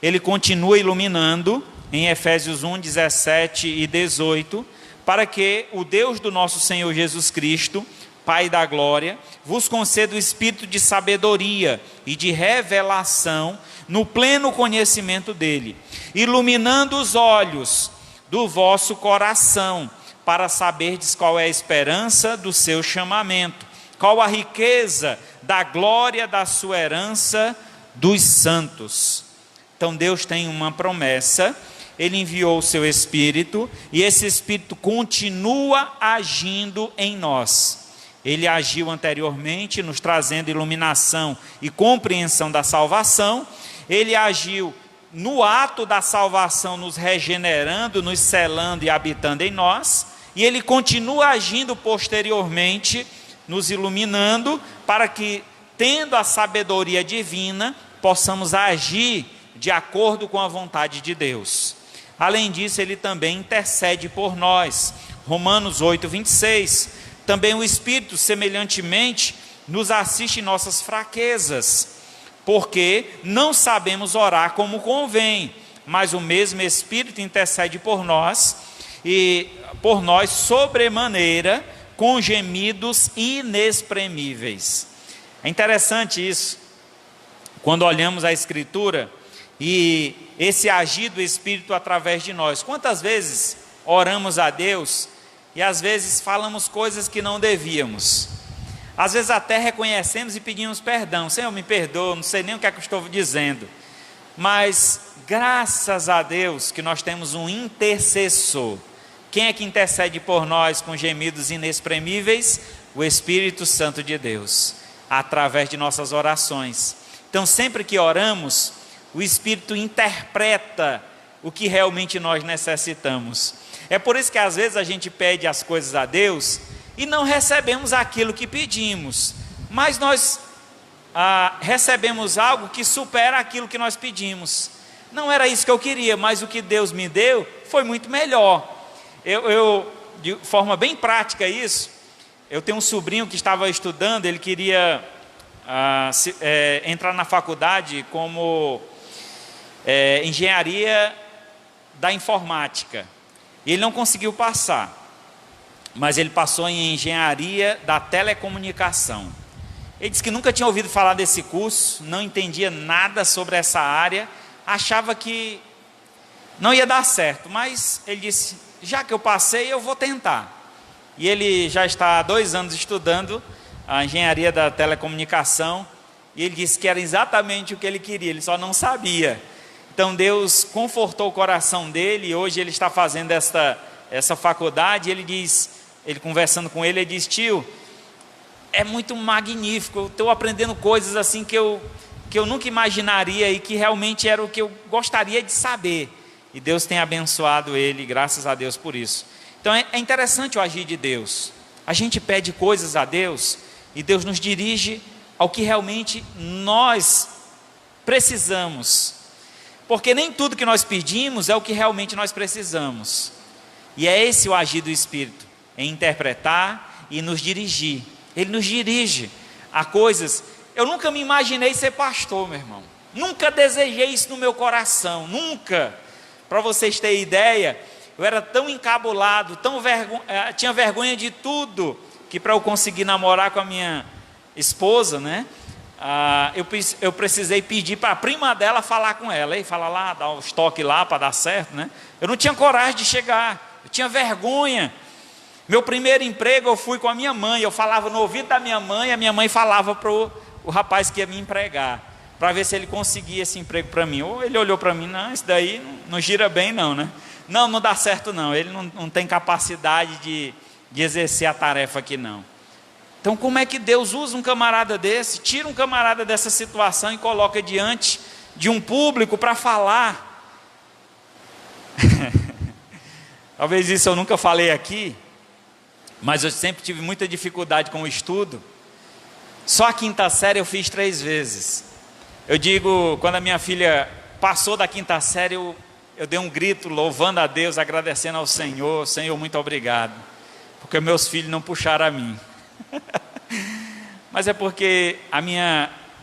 Ele continua iluminando em Efésios 1, 17 e 18, para que o Deus do nosso Senhor Jesus Cristo, Pai da glória, vos conceda o espírito de sabedoria e de revelação no pleno conhecimento dele, iluminando os olhos do vosso coração, para saberdes qual é a esperança do seu chamamento, qual a riqueza da glória da sua herança dos santos. Então Deus tem uma promessa, ele enviou o seu Espírito, e esse Espírito continua agindo em nós. Ele agiu anteriormente, nos trazendo iluminação e compreensão da salvação. Ele agiu no ato da salvação, nos regenerando, nos selando e habitando em nós. E ele continua agindo posteriormente, nos iluminando, para que, tendo a sabedoria divina, possamos agir de acordo com a vontade de Deus. Além disso, ele também intercede por nós. Romanos 8, 26. Também o Espírito, semelhantemente, nos assiste em nossas fraquezas, porque não sabemos orar como convém, mas o mesmo Espírito intercede por nós, e por nós sobremaneira, com gemidos inexprimíveis. É interessante isso, quando olhamos a Escritura, e esse agir do Espírito através de nós. Quantas vezes oramos a Deus, e às vezes falamos coisas que não devíamos. Às vezes até reconhecemos e pedimos perdão. Senhor, me perdoa, não sei nem o que é que eu estou dizendo. Mas graças a Deus que nós temos um intercessor. Quem é que intercede por nós com gemidos inexprimíveis? O Espírito Santo de Deus, através de nossas orações. Então sempre que oramos, o Espírito interpreta o que realmente nós necessitamos. É por isso que às vezes a gente pede as coisas a Deus e não recebemos aquilo que pedimos, mas nós recebemos algo que supera aquilo que nós pedimos. Não era isso que eu queria, mas o que Deus me deu foi muito melhor. Eu de forma bem prática isso, eu tenho um sobrinho que estava estudando, ele queria entrar na faculdade como engenharia da informática. Ele não conseguiu passar, mas ele passou em engenharia da telecomunicação. Ele disse que nunca tinha ouvido falar desse curso, não entendia nada sobre essa área, achava que não ia dar certo, mas ele disse, já que eu passei, eu vou tentar. E ele já está há 2 anos estudando a engenharia da telecomunicação, e ele disse que era exatamente o que ele queria, ele só não sabia. Então Deus confortou o coração dele, e hoje ele está fazendo essa faculdade. Ele conversando com ele diz, tio, é muito magnífico, eu estou aprendendo coisas assim que eu nunca imaginaria e que realmente era o que eu gostaria de saber. E Deus tem abençoado ele, graças a Deus por isso. Então é interessante o agir de Deus. A gente pede coisas a Deus e Deus nos dirige ao que realmente nós precisamos. Porque nem tudo que nós pedimos é o que realmente nós precisamos. E é esse o agir do Espírito, em interpretar e nos dirigir. Ele nos dirige a coisas. Eu nunca me imaginei ser pastor, meu irmão. Nunca desejei isso no meu coração, nunca. Para vocês terem ideia, eu era tão encabulado, tinha vergonha de tudo, que para eu conseguir namorar com a minha esposa, né? Eu precisei pedir para a prima dela falar com ela. E fala lá, dá os toques lá para dar certo, né? Eu não tinha coragem de chegar, eu tinha vergonha. Meu primeiro emprego eu fui com a minha mãe, eu falava no ouvido da minha mãe, a minha mãe falava para o rapaz que ia me empregar, para ver se ele conseguia esse emprego para mim. Ou ele olhou para mim, não, isso daí não gira bem não, né? Não dá certo não, ele não tem capacidade de exercer a tarefa aqui não. Então como é que Deus usa um camarada desse, tira um camarada dessa situação e coloca diante de um público para falar? Talvez isso eu nunca falei aqui, mas eu sempre tive muita dificuldade com o estudo. Só a 5ª série eu fiz 3 vezes. Eu digo, quando a minha filha passou da 5ª série, eu dei um grito louvando a Deus, agradecendo ao Senhor. Senhor, muito obrigado, porque meus filhos não puxaram a mim. Mas é porque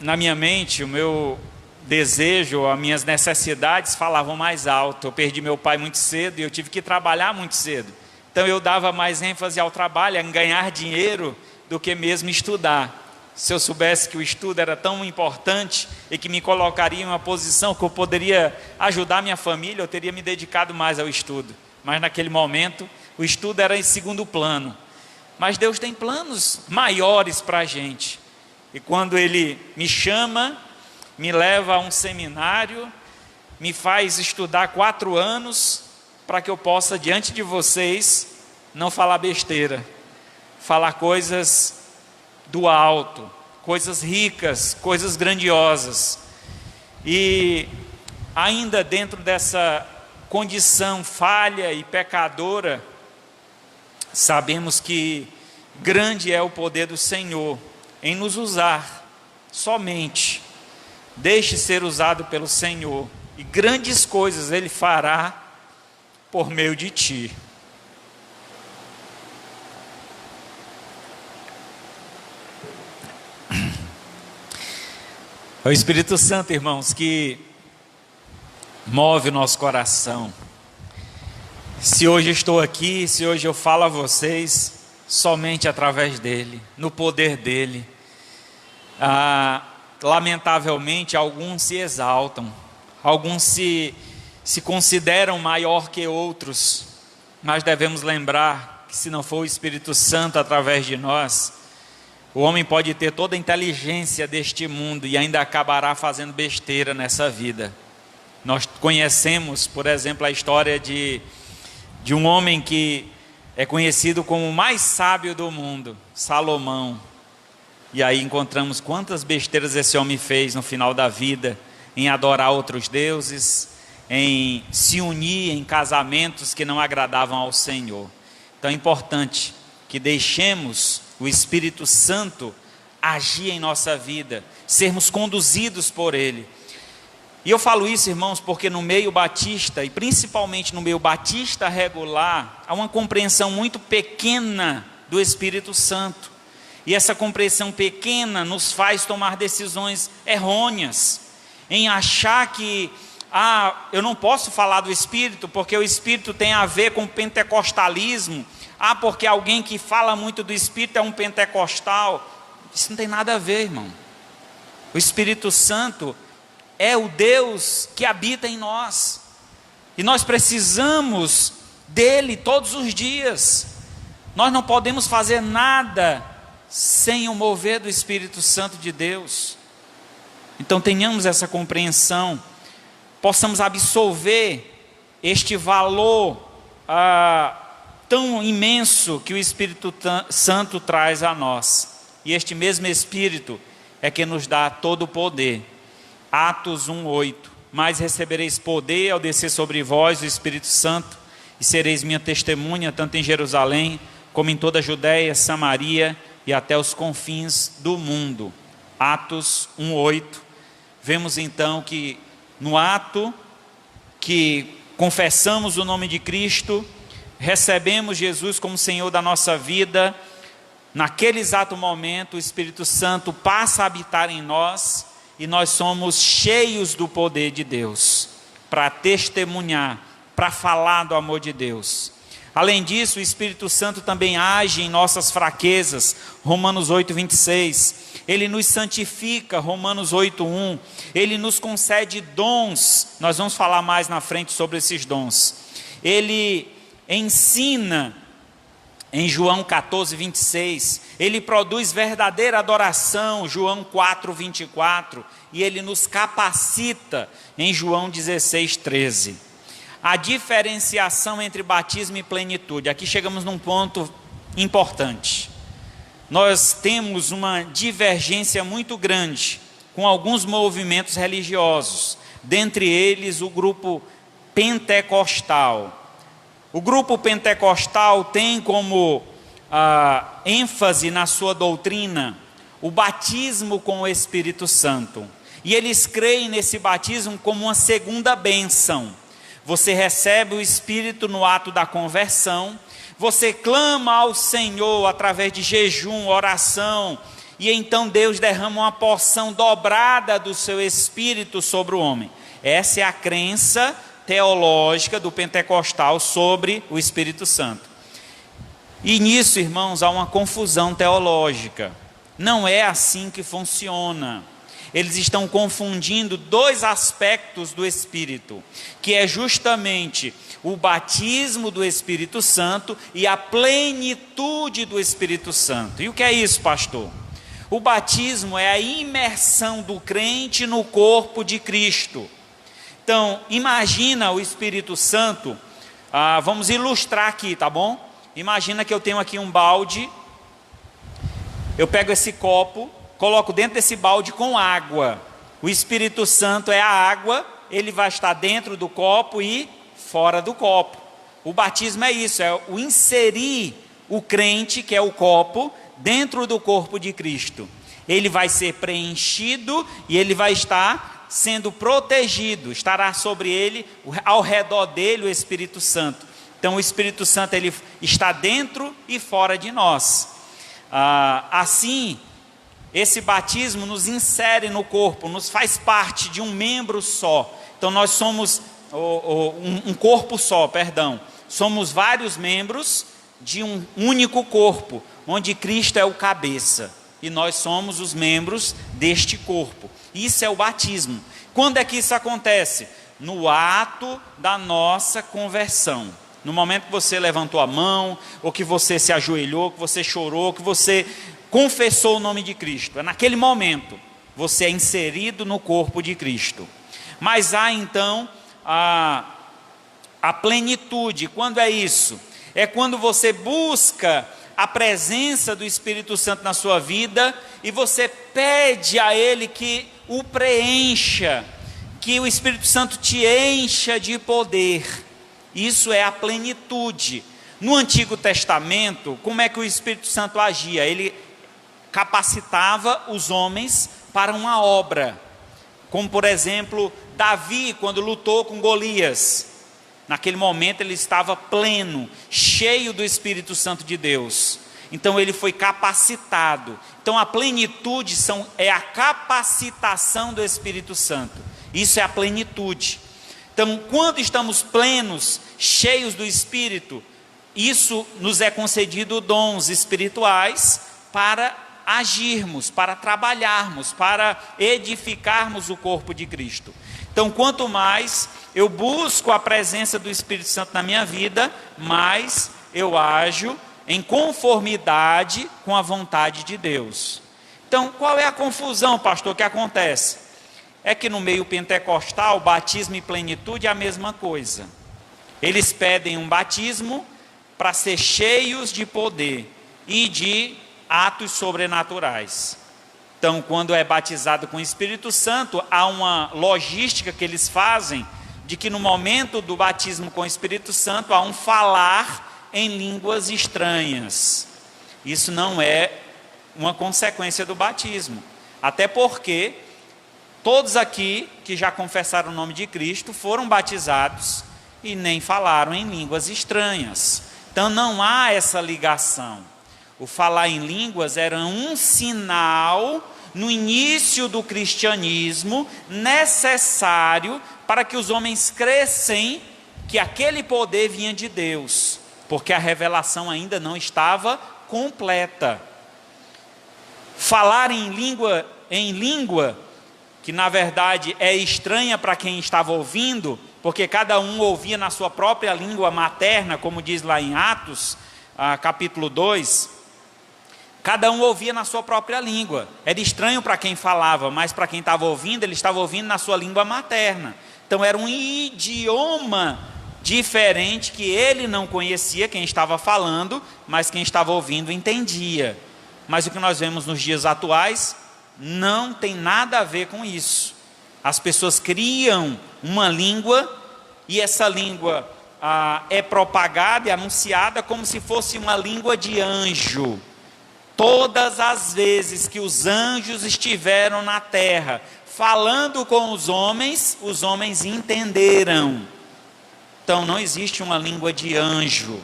na minha mente, o meu desejo, as minhas necessidades falavam mais alto. Eu perdi meu pai muito cedo e eu tive que trabalhar muito cedo. Então eu dava mais ênfase ao trabalho, em ganhar dinheiro, do que mesmo estudar. Se eu soubesse que o estudo era tão importante e que me colocaria em uma posição que eu poderia ajudar minha família, eu teria me dedicado mais ao estudo. Mas naquele momento, o estudo era em segundo plano. Mas Deus tem planos maiores para a gente. E quando Ele me chama, me leva a um seminário, me faz estudar 4 anos, para que eu possa, diante de vocês, não falar besteira, falar coisas do alto, coisas ricas, coisas grandiosas. E ainda dentro dessa condição falha e pecadora, sabemos que grande é o poder do Senhor em nos usar somente. Deixe ser usado pelo Senhor e grandes coisas Ele fará por meio de ti. É o Espírito Santo, irmãos, que move o nosso coração. Se hoje estou aqui, se hoje eu falo a vocês, somente através dele, no poder dele. Lamentavelmente, alguns se exaltam, alguns se consideram maior que outros, mas devemos lembrar que se não for o Espírito Santo através de nós, O homem pode ter toda a inteligência deste mundo e ainda acabará fazendo besteira nessa vida. Nós conhecemos, por exemplo, a história de um homem que é conhecido como o mais sábio do mundo, Salomão. E aí encontramos quantas besteiras esse homem fez no final da vida, em adorar outros deuses, em se unir em casamentos que não agradavam ao Senhor. Então é importante que deixemos o Espírito Santo agir em nossa vida, sermos conduzidos por Ele. E eu falo isso, irmãos, porque no meio batista, e principalmente no meio batista regular, há uma compreensão muito pequena do Espírito Santo. E essa compreensão pequena nos faz tomar decisões errôneas, em achar que, eu não posso falar do Espírito, porque o Espírito tem a ver com o pentecostalismo, porque alguém que fala muito do Espírito é um pentecostal. Isso não tem nada a ver, irmão. O Espírito Santo é o Deus que habita em nós, e nós precisamos dele todos os dias. Nós não podemos fazer nada sem o mover do Espírito Santo de Deus. Então tenhamos essa compreensão, possamos absorver este valor tão imenso que o Espírito Santo traz a nós. E este mesmo Espírito é que nos dá todo o poder. Atos 1:8, mas recebereis poder ao descer sobre vós o Espírito Santo, e sereis minha testemunha, tanto em Jerusalém, como em toda a Judéia, Samaria e até os confins do mundo. Atos 1:8, vemos então que no ato que confessamos o nome de Cristo, recebemos Jesus como Senhor da nossa vida, naquele exato momento o Espírito Santo passa a habitar em nós, e nós somos cheios do poder de Deus, para testemunhar, para falar do amor de Deus. Além disso, o Espírito Santo também age em nossas fraquezas, Romanos 8:26. Ele nos santifica, Romanos 8:1. Ele nos concede dons, nós vamos falar mais na frente sobre esses dons. Ele ensina, em João 14:26, ele produz verdadeira adoração, João 4:24, e ele nos capacita, em João 16:13. A diferenciação entre batismo e plenitude, aqui chegamos num ponto importante. Nós temos uma divergência muito grande com alguns movimentos religiosos, dentre eles o grupo pentecostal. O grupo pentecostal tem como ênfase na sua doutrina o batismo com o Espírito Santo. E eles creem nesse batismo como uma segunda bênção. Você recebe o Espírito no ato da conversão, você clama ao Senhor através de jejum, oração, e então Deus derrama uma porção dobrada do seu Espírito sobre o homem. Essa é a crença teológica do pentecostal sobre o Espírito Santo. E nisso, irmãos, há uma confusão teológica. Não é assim que funciona. Eles estão confundindo dois aspectos do Espírito, que é justamente o batismo do Espírito Santo e a plenitude do Espírito Santo. E o que é isso, pastor? O batismo é a imersão do crente no corpo de Cristo. Então, imagina o Espírito Santo, vamos ilustrar aqui, tá bom? Imagina que eu tenho aqui um balde, eu pego esse copo, coloco dentro desse balde com água. O Espírito Santo é a água, ele vai estar dentro do copo e fora do copo. O batismo é isso, é o inserir o crente, que é o copo, dentro do corpo de Cristo. Ele vai ser preenchido e ele vai estar sendo protegido, estará sobre ele, ao redor dele, o Espírito Santo. Então o Espírito Santo ele está dentro e fora de nós. Assim, esse batismo nos insere no corpo, nos faz parte de um membro só. Então nós somos um corpo só, somos vários membros de um único corpo, onde Cristo é o cabeça, e nós somos os membros deste corpo. Isso é o batismo. Quando é que isso acontece? No ato da nossa conversão. No momento que você levantou a mão, ou que você se ajoelhou, que você chorou, que você confessou o nome de Cristo. É naquele momento você é inserido no corpo de Cristo. Mas há então a plenitude. Quando é isso? É quando você busca a presença do Espírito Santo na sua vida e você pede a Ele que o preencha, que o Espírito Santo te encha de poder. Isso é a plenitude. No Antigo Testamento, como é que o Espírito Santo agia? Ele capacitava os homens para uma obra. Como, por exemplo, Davi, quando lutou com Golias. Naquele momento ele estava pleno, cheio do Espírito Santo de Deus. Então ele foi capacitado. Então a plenitude é a capacitação do Espírito Santo. Isso é a plenitude. Então, quando estamos plenos, cheios do Espírito, isso nos é concedido dons espirituais para agirmos, para trabalharmos, para edificarmos o corpo de Cristo. Então, quanto mais eu busco a presença do Espírito Santo na minha vida, mais eu ajo em conformidade com a vontade de Deus. Então, qual é a confusão, pastor, que acontece? É que no meio pentecostal, batismo e plenitude é a mesma coisa. Eles pedem um batismo para ser cheios de poder e de atos sobrenaturais. Então, quando é batizado com o Espírito Santo, há uma logística que eles fazem, de que no momento do batismo com o Espírito Santo, há um falar em línguas estranhas. Isso não é uma consequência do batismo. Até porque todos aqui que já confessaram o nome de Cristo foram batizados e nem falaram em línguas estranhas. Então não há essa ligação. O falar em línguas era um sinal no início do cristianismo necessário para que os homens crescem que aquele poder vinha de Deus, porque a revelação ainda não estava completa. Falar em língua, que na verdade é estranha para quem estava ouvindo, porque cada um ouvia na sua própria língua materna, como diz lá em Atos, capítulo 2, cada um ouvia na sua própria língua. Era estranho para quem falava, mas para quem estava ouvindo, ele estava ouvindo na sua língua materna. Então era um idioma diferente que ele não conhecia, quem estava falando, mas quem estava ouvindo entendia. Mas o que nós vemos nos dias atuais não tem nada a ver com isso. As pessoas criam uma língua e essa língua é propagada e anunciada como se fosse uma língua de anjo. Todas as vezes que os anjos estiveram na terra falando com os homens entenderam. Então não existe uma língua de anjo.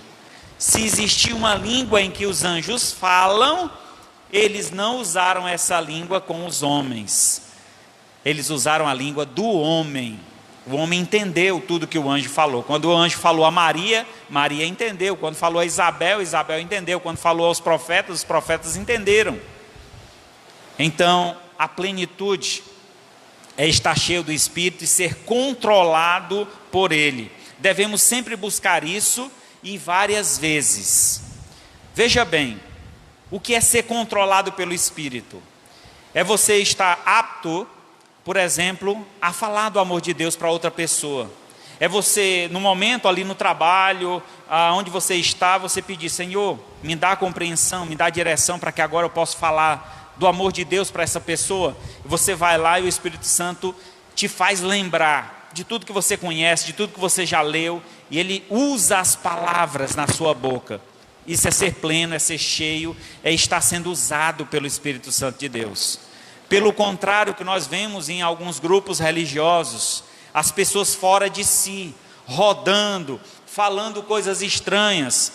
Se existir uma língua em que os anjos falam, eles não usaram essa língua com os homens. Eles usaram a língua do homem. O homem entendeu tudo que o anjo falou. Quando o anjo falou a Maria, Maria entendeu. Quando falou a Isabel, Isabel entendeu. Quando falou aos profetas, os profetas entenderam. Então, a plenitude é estar cheio do Espírito e ser controlado por Ele. Devemos sempre buscar isso e várias vezes. Veja bem, o que é ser controlado pelo Espírito? É você estar apto, por exemplo, a falar do amor de Deus para outra pessoa. É você, no momento ali no trabalho, onde você está, você pedir: Senhor, me dá compreensão, me dá direção para que agora eu possa falar do amor de Deus para essa pessoa. Você vai lá e o Espírito Santo te faz lembrar de tudo que você conhece, de tudo que você já leu, e Ele usa as palavras na sua boca. Isso é ser pleno, é ser cheio, é estar sendo usado pelo Espírito Santo de Deus. Pelo contrário, que nós vemos em alguns grupos religiosos, as pessoas fora de si, rodando, falando coisas estranhas,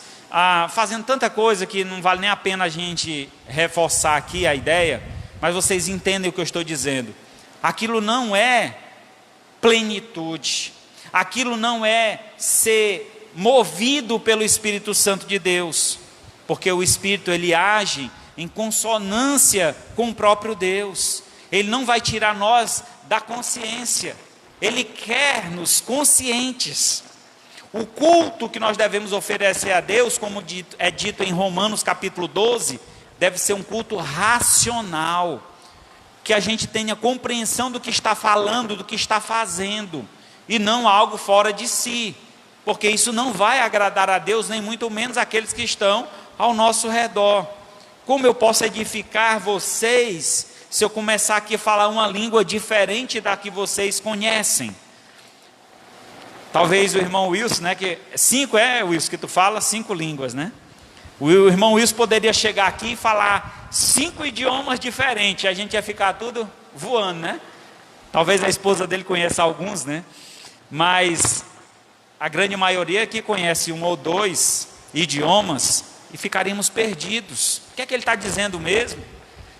fazendo tanta coisa que não vale nem a pena a gente reforçar aqui a ideia, mas vocês entendem o que eu estou dizendo. Aquilo não é plenitude, aquilo não é ser movido pelo Espírito Santo de Deus, porque o Espírito ele age em consonância com o próprio Deus. Ele não vai tirar nós da consciência, Ele quer nos conscientes. O culto que nós devemos oferecer a Deus, como é dito em Romanos capítulo 12, deve ser um culto racional, que a gente tenha compreensão do que está falando, do que está fazendo, e não algo fora de si, porque isso não vai agradar a Deus, nem muito menos aqueles que estão ao nosso redor. Como eu posso edificar vocês, se eu começar aqui a falar uma língua diferente da que vocês conhecem? Talvez o irmão Wilson, né, que Wilson, que tu fala 5 línguas, né? O irmão Wilson poderia chegar aqui e falar 5 idiomas diferentes, a gente ia ficar tudo voando, né? Talvez a esposa dele conheça alguns, né? Mas a grande maioria aqui conhece 1 ou 2 idiomas e ficaríamos perdidos. O que é que ele está dizendo mesmo?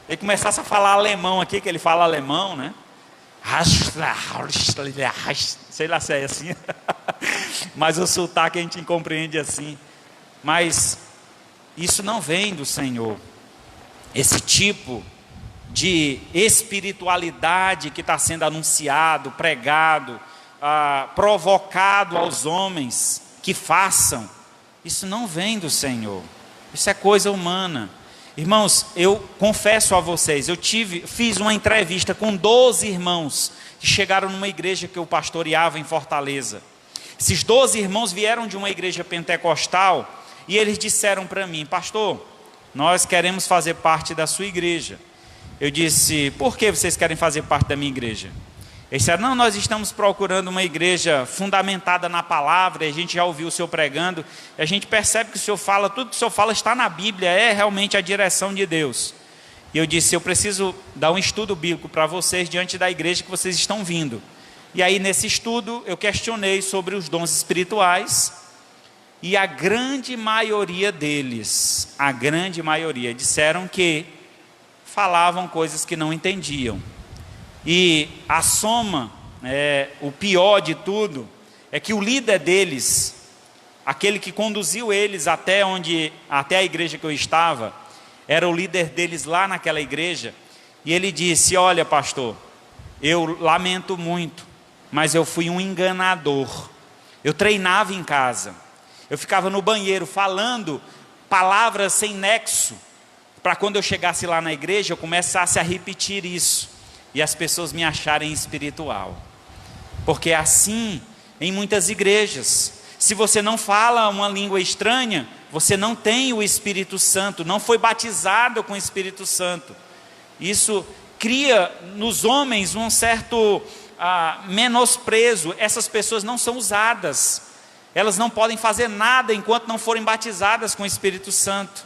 Ele começasse a falar alemão aqui, que ele fala alemão, né? Sei lá se é assim, mas o sotaque a gente compreende assim. Mas isso não vem do Senhor. Esse tipo de espiritualidade que está sendo anunciado, pregado, provocado aos homens que façam, isso não vem do Senhor. Isso é coisa humana. Irmãos, eu confesso a vocês, fiz uma entrevista com 12 irmãos que chegaram numa igreja que eu pastoreava em Fortaleza. Esses 12 irmãos vieram de uma igreja pentecostal e eles disseram para mim: pastor, nós queremos fazer parte da sua igreja. Eu disse: por que vocês querem fazer parte da minha igreja? Eles disseram: não, nós estamos procurando uma igreja fundamentada na palavra, e a gente já ouviu o senhor pregando, e a gente percebe que o senhor fala, tudo que o senhor fala está na Bíblia, é realmente a direção de Deus. E eu disse: eu preciso dar um estudo bíblico para vocês diante da igreja que vocês estão vindo. E aí nesse estudo eu questionei sobre os dons espirituais, e a grande maioria deles, disseram que falavam coisas que não entendiam. E a soma, o pior de tudo, é que o líder deles, aquele que conduziu eles até a igreja que eu estava, era o líder deles lá naquela igreja, e ele disse: olha, pastor, eu lamento muito, mas eu fui um enganador. Eu treinava em casa, eu ficava no banheiro falando palavras sem nexo, para quando eu chegasse lá na igreja, eu começasse a repetir isso, e as pessoas me acharem espiritual. Porque é assim em muitas igrejas. Se você não fala uma língua estranha, você não tem o Espírito Santo, não foi batizado com o Espírito Santo. Isso cria nos homens um certo menosprezo. Essas pessoas não são usadas, elas não podem fazer nada enquanto não forem batizadas com o Espírito Santo.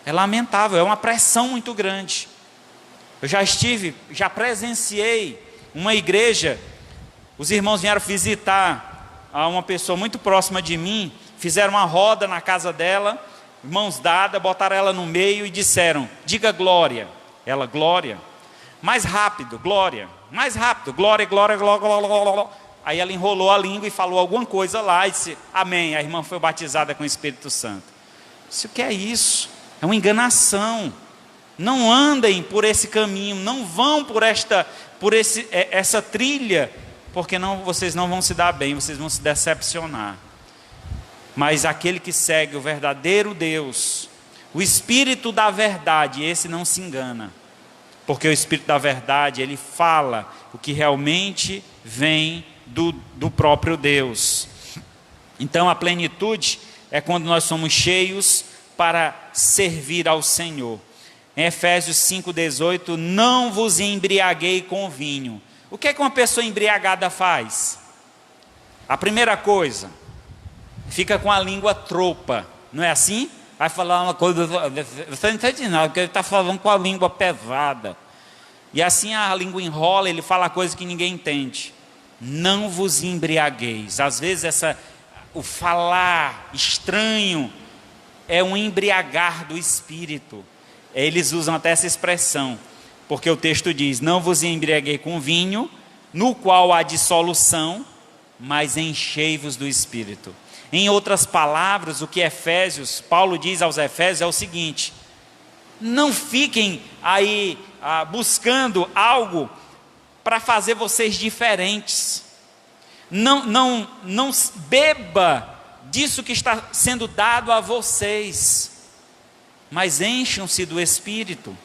É lamentável, é uma pressão muito grande. Eu já presenciei uma igreja, os irmãos vieram visitar uma pessoa muito próxima de mim, fizeram uma roda na casa dela, mãos dadas, botaram ela no meio e disseram: diga glória. Ela: glória. Mais rápido, glória. Mais rápido, glória, glória, glória, glória, glória. Aí ela enrolou a língua e falou alguma coisa lá e disse: amém. A irmã foi batizada com o Espírito Santo. Isso, o que é isso? É uma enganação. Não andem por esse caminho, não vão por essa trilha, porque vocês não vão se dar bem, vocês vão se decepcionar. Mas aquele que segue o verdadeiro Deus, o Espírito da verdade, esse não se engana, porque o Espírito da verdade, ele fala o que realmente vem do próprio Deus. Então a plenitude é quando nós somos cheios para servir ao Senhor. Em Efésios 5,18, não vos embriaguei com vinho. O que é que uma pessoa embriagada faz? A primeira coisa, fica com a língua tropa, não é assim? Vai falar uma coisa, você não entende nada, porque ele está falando com a língua pesada. E assim a língua enrola, ele fala coisa que ninguém entende. Não vos embriagueis. Às vezes o falar estranho é um embriagar do espírito. Eles usam até essa expressão, porque o texto diz: não vos embriaguei com vinho, no qual há dissolução, mas enchei-vos do Espírito. Em outras palavras, o que Paulo diz aos Efésios é o seguinte: não fiquem aí buscando algo para fazer vocês diferentes. Não beba disso que está sendo dado a vocês, mas encham-se do Espírito,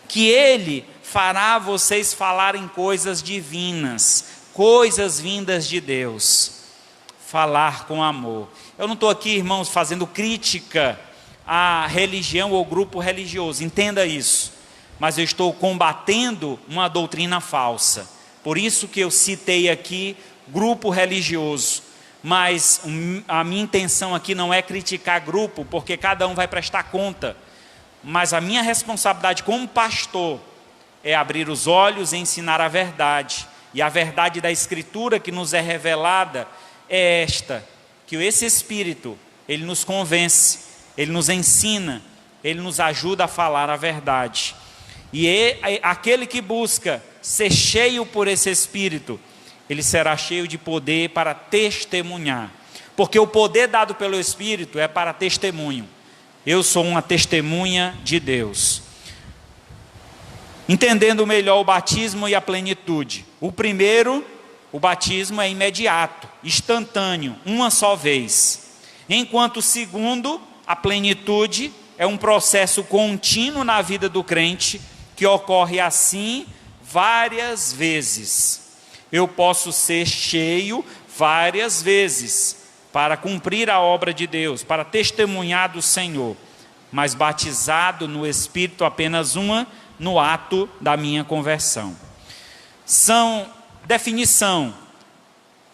que Ele fará vocês falarem coisas divinas, coisas vindas de Deus. Falar com amor. Eu não estou aqui, irmãos, fazendo crítica à religião ou grupo religioso, entenda isso. Mas eu estou combatendo uma doutrina falsa. Por isso que eu citei aqui grupo religioso. Mas a minha intenção aqui não é criticar grupo, porque cada um vai prestar conta. Mas a minha responsabilidade como pastor é abrir os olhos e ensinar a verdade. E a verdade da Escritura que nos é revelada é esta, que esse Espírito, ele nos convence, ele nos ensina, ele nos ajuda a falar a verdade. E aquele que busca ser cheio por esse Espírito, ele será cheio de poder para testemunhar. Porque o poder dado pelo Espírito é para testemunho. Eu sou uma testemunha de Deus. Entendendo melhor o batismo e a plenitude. O primeiro, o batismo é imediato, instantâneo, uma só vez. Enquanto o segundo, a plenitude, é um processo contínuo na vida do crente, que ocorre assim várias vezes. Eu posso ser cheio várias vezes, para cumprir a obra de Deus, para testemunhar do Senhor, mas batizado no Espírito apenas uma, no ato da minha conversão. Definição,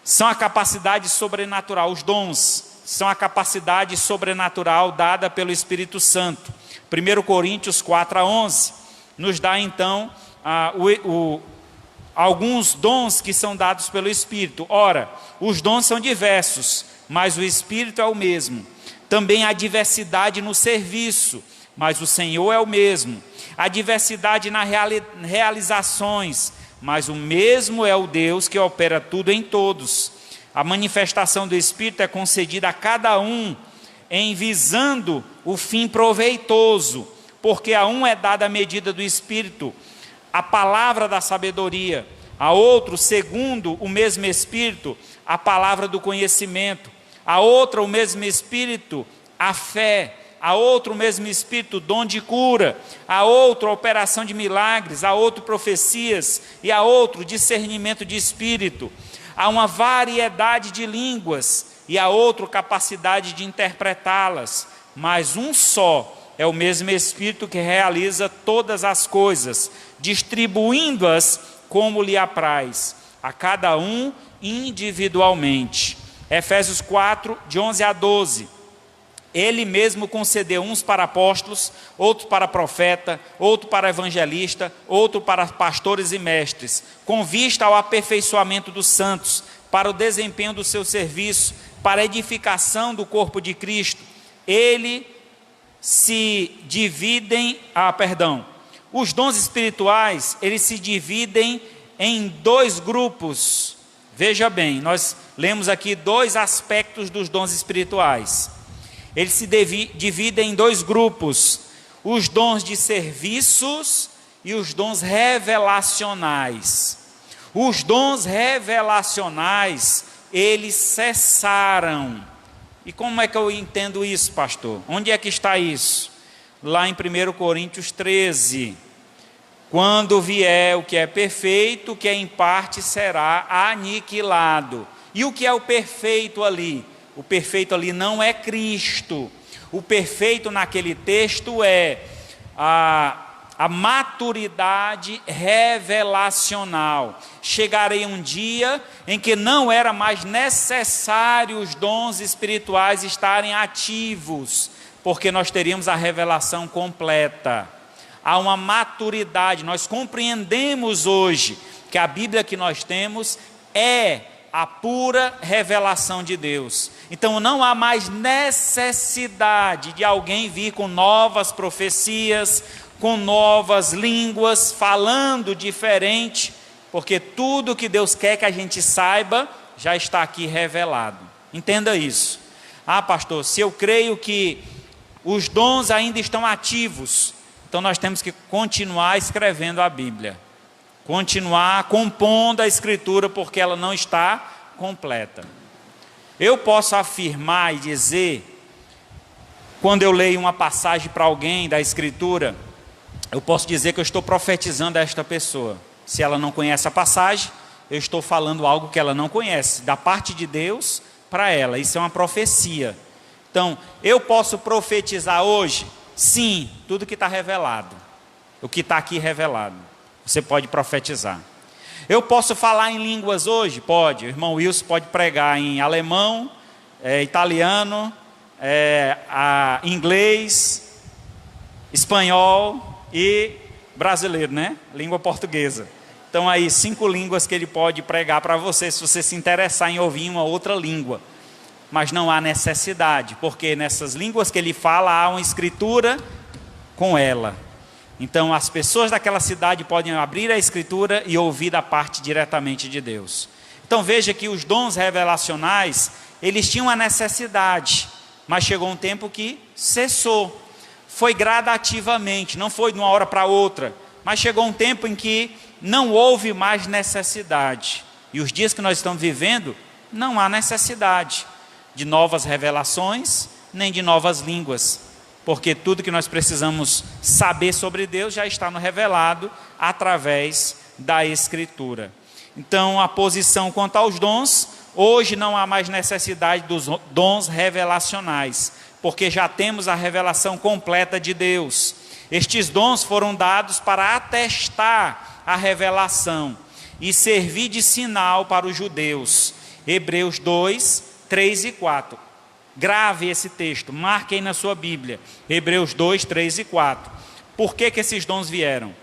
são a capacidade sobrenatural, os dons são a capacidade sobrenatural dada pelo Espírito Santo. 1 Coríntios 4:11 nos dá então alguns dons que são dados pelo Espírito. Ora, os dons são diversos, mas o Espírito é o mesmo. Também há diversidade no serviço, mas o Senhor é o mesmo. Há diversidade nas realizações, mas o mesmo é o Deus que opera tudo em todos. A manifestação do Espírito é concedida a cada um em visando o fim proveitoso, porque a um é dada a medida do Espírito, a palavra da sabedoria, a outro, segundo o mesmo Espírito, a palavra do conhecimento, a outra, o mesmo Espírito, a fé, a outro, o mesmo Espírito, dom de cura, a outro, operação de milagres, a outro, profecias, e a outro, discernimento de espírito. Há uma variedade de línguas, e a outro, capacidade de interpretá-las, mas um só é o mesmo Espírito que realiza todas as coisas, distribuindo-as como lhe apraz, a cada um individualmente. Efésios 4, de 11 a 12. Ele mesmo concedeu uns para apóstolos, outros para profeta, outro para evangelista, outro para pastores e mestres, com vista ao aperfeiçoamento dos santos, para o desempenho do seu serviço, para a edificação do corpo de Cristo. Os dons espirituais, eles se dividem em dois grupos. Veja bem, nós lemos aqui dois aspectos dos dons espirituais. Eles se dividem em dois grupos: os dons de serviços e os dons revelacionais. Os dons revelacionais, eles cessaram. E como é que eu entendo isso, pastor? Onde é que está isso? Lá em 1 Coríntios 13. Quando vier o que é perfeito, o que é em parte será aniquilado. E o que é o perfeito ali? O perfeito ali não é Cristo. O perfeito naquele texto é a maturidade revelacional. Chegarei um dia em que não era mais necessário os dons espirituais estarem ativos, porque nós teríamos a revelação completa. Há uma maturidade, nós compreendemos hoje que a Bíblia que nós temos é a pura revelação de Deus. Então não há mais necessidade de alguém vir com novas profecias, com novas línguas, falando diferente, porque tudo que Deus quer que a gente saiba já está aqui revelado. Entenda isso. Ah, pastor, se eu creio que os dons ainda estão ativos, então nós temos que continuar escrevendo a Bíblia, continuar compondo a Escritura, porque ela não está completa. Eu posso afirmar e dizer, quando eu leio uma passagem para alguém da Escritura, eu posso dizer que eu estou profetizando a esta pessoa. Se ela não conhece a passagem, eu estou falando algo que ela não conhece, da parte de Deus para ela. Isso é uma profecia. Então, eu posso profetizar hoje? Sim, tudo que está revelado. O que está aqui revelado. Você pode profetizar. Eu posso falar em línguas hoje? Pode. O irmão Wilson pode pregar em alemão, italiano, inglês, espanhol e brasileiro, né? Língua portuguesa. Então aí 5 línguas que ele pode pregar para você, se você se interessar em ouvir uma outra língua. Mas não há necessidade, porque nessas línguas que ele fala, há uma escritura com ela. Então as pessoas daquela cidade podem abrir a escritura e ouvir da parte diretamente de Deus. Então veja que os dons revelacionais, eles tinham a necessidade, mas chegou um tempo que cessou. Foi gradativamente, não foi de uma hora para outra, mas chegou um tempo em que não houve mais necessidade. E os dias que nós estamos vivendo, não há necessidade de novas revelações, nem de novas línguas, porque tudo que nós precisamos saber sobre Deus já está no revelado através da Escritura. Então, a posição quanto aos dons, hoje não há mais necessidade dos dons revelacionais, porque já temos a revelação completa de Deus. Estes dons foram dados para atestar a revelação e servir de sinal para os judeus. Hebreus 2, 3 e 4. Grave esse texto, marque aí na sua Bíblia. Hebreus 2, 3 e 4. Por que esses dons vieram?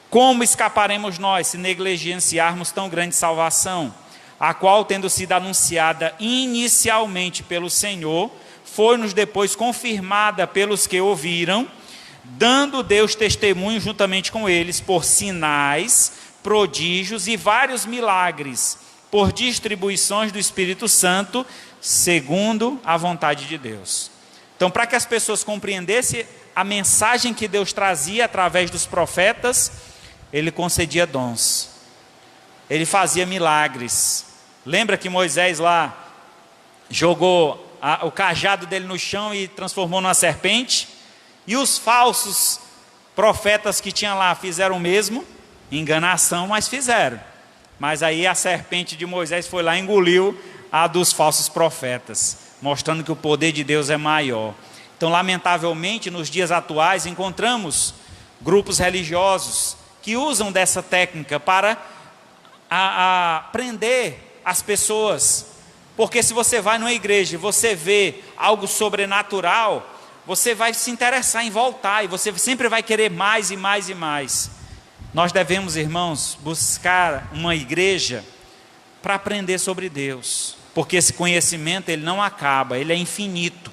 Como escaparemos nós se negligenciarmos tão grande salvação, a qual, tendo sido anunciada inicialmente pelo Senhor, foi-nos depois confirmada pelos que ouviram, dando Deus testemunho juntamente com eles por sinais, prodígios e vários milagres, por distribuições do Espírito Santo, segundo a vontade de Deus. Então, para que as pessoas compreendessem a mensagem que Deus trazia através dos profetas, ele concedia dons, ele fazia milagres. Lembra que Moisés lá jogou o cajado dele no chão e transformou numa serpente? E os falsos profetas que tinham lá fizeram o mesmo, enganação, mas fizeram. Mas aí a serpente de Moisés foi lá e engoliu a dos falsos profetas, mostrando que o poder de Deus é maior. Então, lamentavelmente, nos dias atuais, encontramos grupos religiosos que usam dessa técnica para prender as pessoas. Porque se você vai numa igreja e você vê algo sobrenatural, você vai se interessar em voltar e você sempre vai querer mais e mais e mais. Nós devemos, irmãos, buscar uma igreja para aprender sobre Deus, porque esse conhecimento ele não acaba, ele é infinito.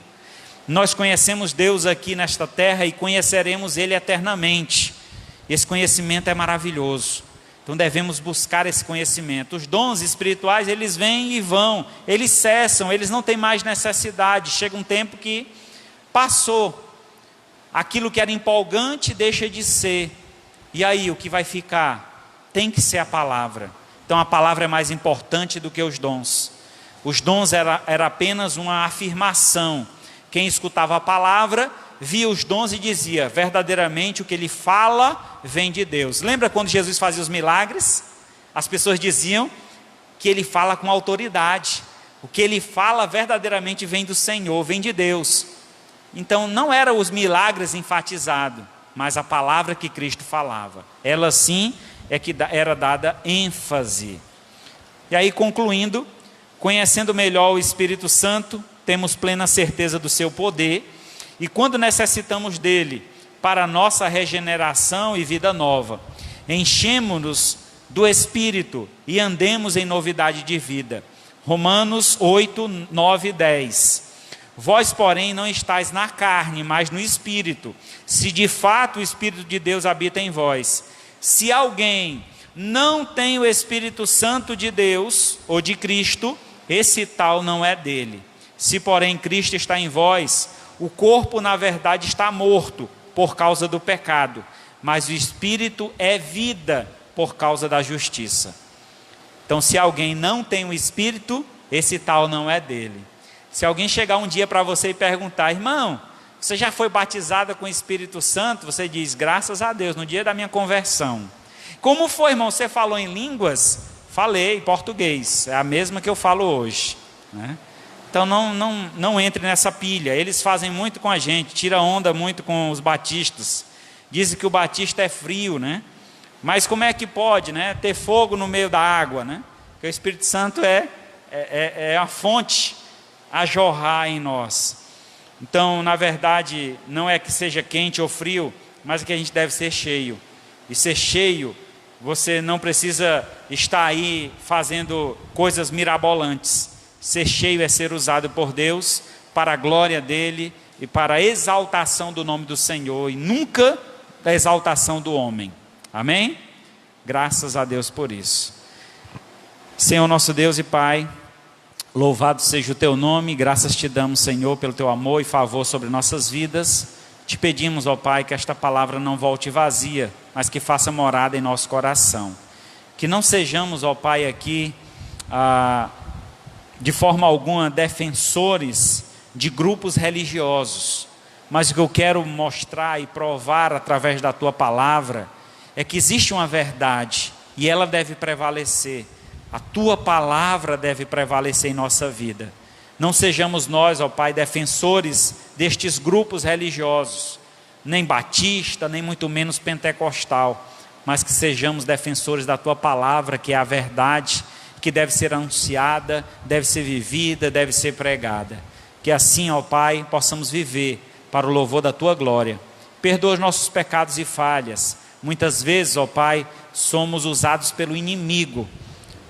Nós conhecemos Deus aqui nesta terra e conheceremos Ele eternamente. Esse conhecimento é maravilhoso. Então devemos buscar esse conhecimento. Os dons espirituais, eles vêm e vão, eles cessam, eles não têm mais necessidade. Chega um tempo que passou. Aquilo que era empolgante deixa de ser. E aí, o que vai ficar? Tem que ser a palavra. Então a palavra é mais importante do que os dons. Os dons era apenas uma afirmação. Quem escutava a palavra, via os dons e dizia, verdadeiramente o que ele fala vem de Deus. Lembra quando Jesus fazia os milagres? As pessoas diziam que ele fala com autoridade. O que ele fala verdadeiramente vem do Senhor, vem de Deus. Então não eram os milagres enfatizados, mas a palavra que Cristo falava. Ela sim é que era dada ênfase. E aí, concluindo, conhecendo melhor o Espírito Santo, temos plena certeza do seu poder, e quando necessitamos dele para a nossa regeneração e vida nova, enchemos-nos do Espírito e andemos em novidade de vida. Romanos 8, 9 e 10. Vós, porém, não estáis na carne, mas no Espírito, se de fato o Espírito de Deus habita em vós. Se alguém não tem o Espírito Santo de Deus, ou de Cristo, esse tal não é dele. Se, porém, Cristo está em vós, o corpo, na verdade, está morto por causa do pecado, mas o Espírito é vida por causa da justiça. Então, se alguém não tem o Espírito, esse tal não é dele. Se alguém chegar um dia para você e perguntar: irmão, você já foi batizada com o Espírito Santo? Você diz: graças a Deus, no dia da minha conversão. Como foi, irmão? Você falou em línguas? Falei português, é a mesma que eu falo hoje, né? Então não entre nessa pilha. Eles fazem muito com a gente, tira onda muito com os batistas. Dizem que o batista é frio, né? Mas como é que pode, né, ter fogo no meio da água, né? Porque o Espírito Santo é a fonte a jorrar em nós. Então, na verdade, não é que seja quente ou frio, mas que a gente deve ser cheio. E ser cheio, você não precisa estar aí fazendo coisas mirabolantes. Ser cheio é ser usado por Deus para a glória dele e para a exaltação do nome do Senhor, e nunca da exaltação do homem. Amém? Graças a Deus por isso. Senhor nosso Deus e Pai, louvado seja o teu nome, graças te damos, Senhor, pelo teu amor e favor sobre nossas vidas. Te pedimos, ó Pai, que esta palavra não volte vazia, mas que faça morada em nosso coração. Que não sejamos, ó Pai, aqui de forma alguma defensores de grupos religiosos, mas o que eu quero mostrar e provar através da tua palavra é que existe uma verdade e ela deve prevalecer. A tua palavra deve prevalecer em nossa vida. Não sejamos nós, ó Pai, defensores destes grupos religiosos, nem batista, nem muito menos pentecostal, mas que sejamos defensores da tua palavra, que é a verdade, que deve ser anunciada, deve ser vivida, deve ser pregada. Que assim, ó Pai, possamos viver para o louvor da tua glória. Perdoa os nossos pecados e falhas. Muitas vezes, ó Pai, somos usados pelo inimigo,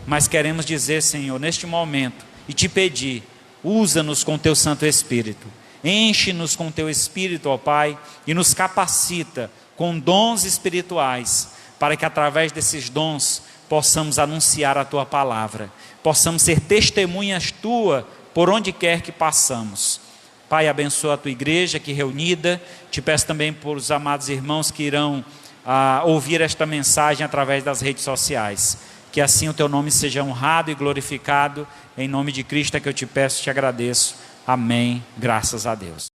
mas queremos dizer, Senhor, neste momento, e te pedir: usa-nos com teu Santo Espírito, enche-nos com teu Espírito, ó Pai, e nos capacita com dons espirituais, para que através desses dons possamos anunciar a tua palavra, possamos ser testemunhas tua por onde quer que passamos. Pai, abençoa a tua igreja aqui reunida. Te peço também por os amados irmãos que irão ouvir esta mensagem através das redes sociais. Que assim o teu nome seja honrado e glorificado. Em nome de Cristo é que eu te peço e te agradeço. Amém. Graças a Deus.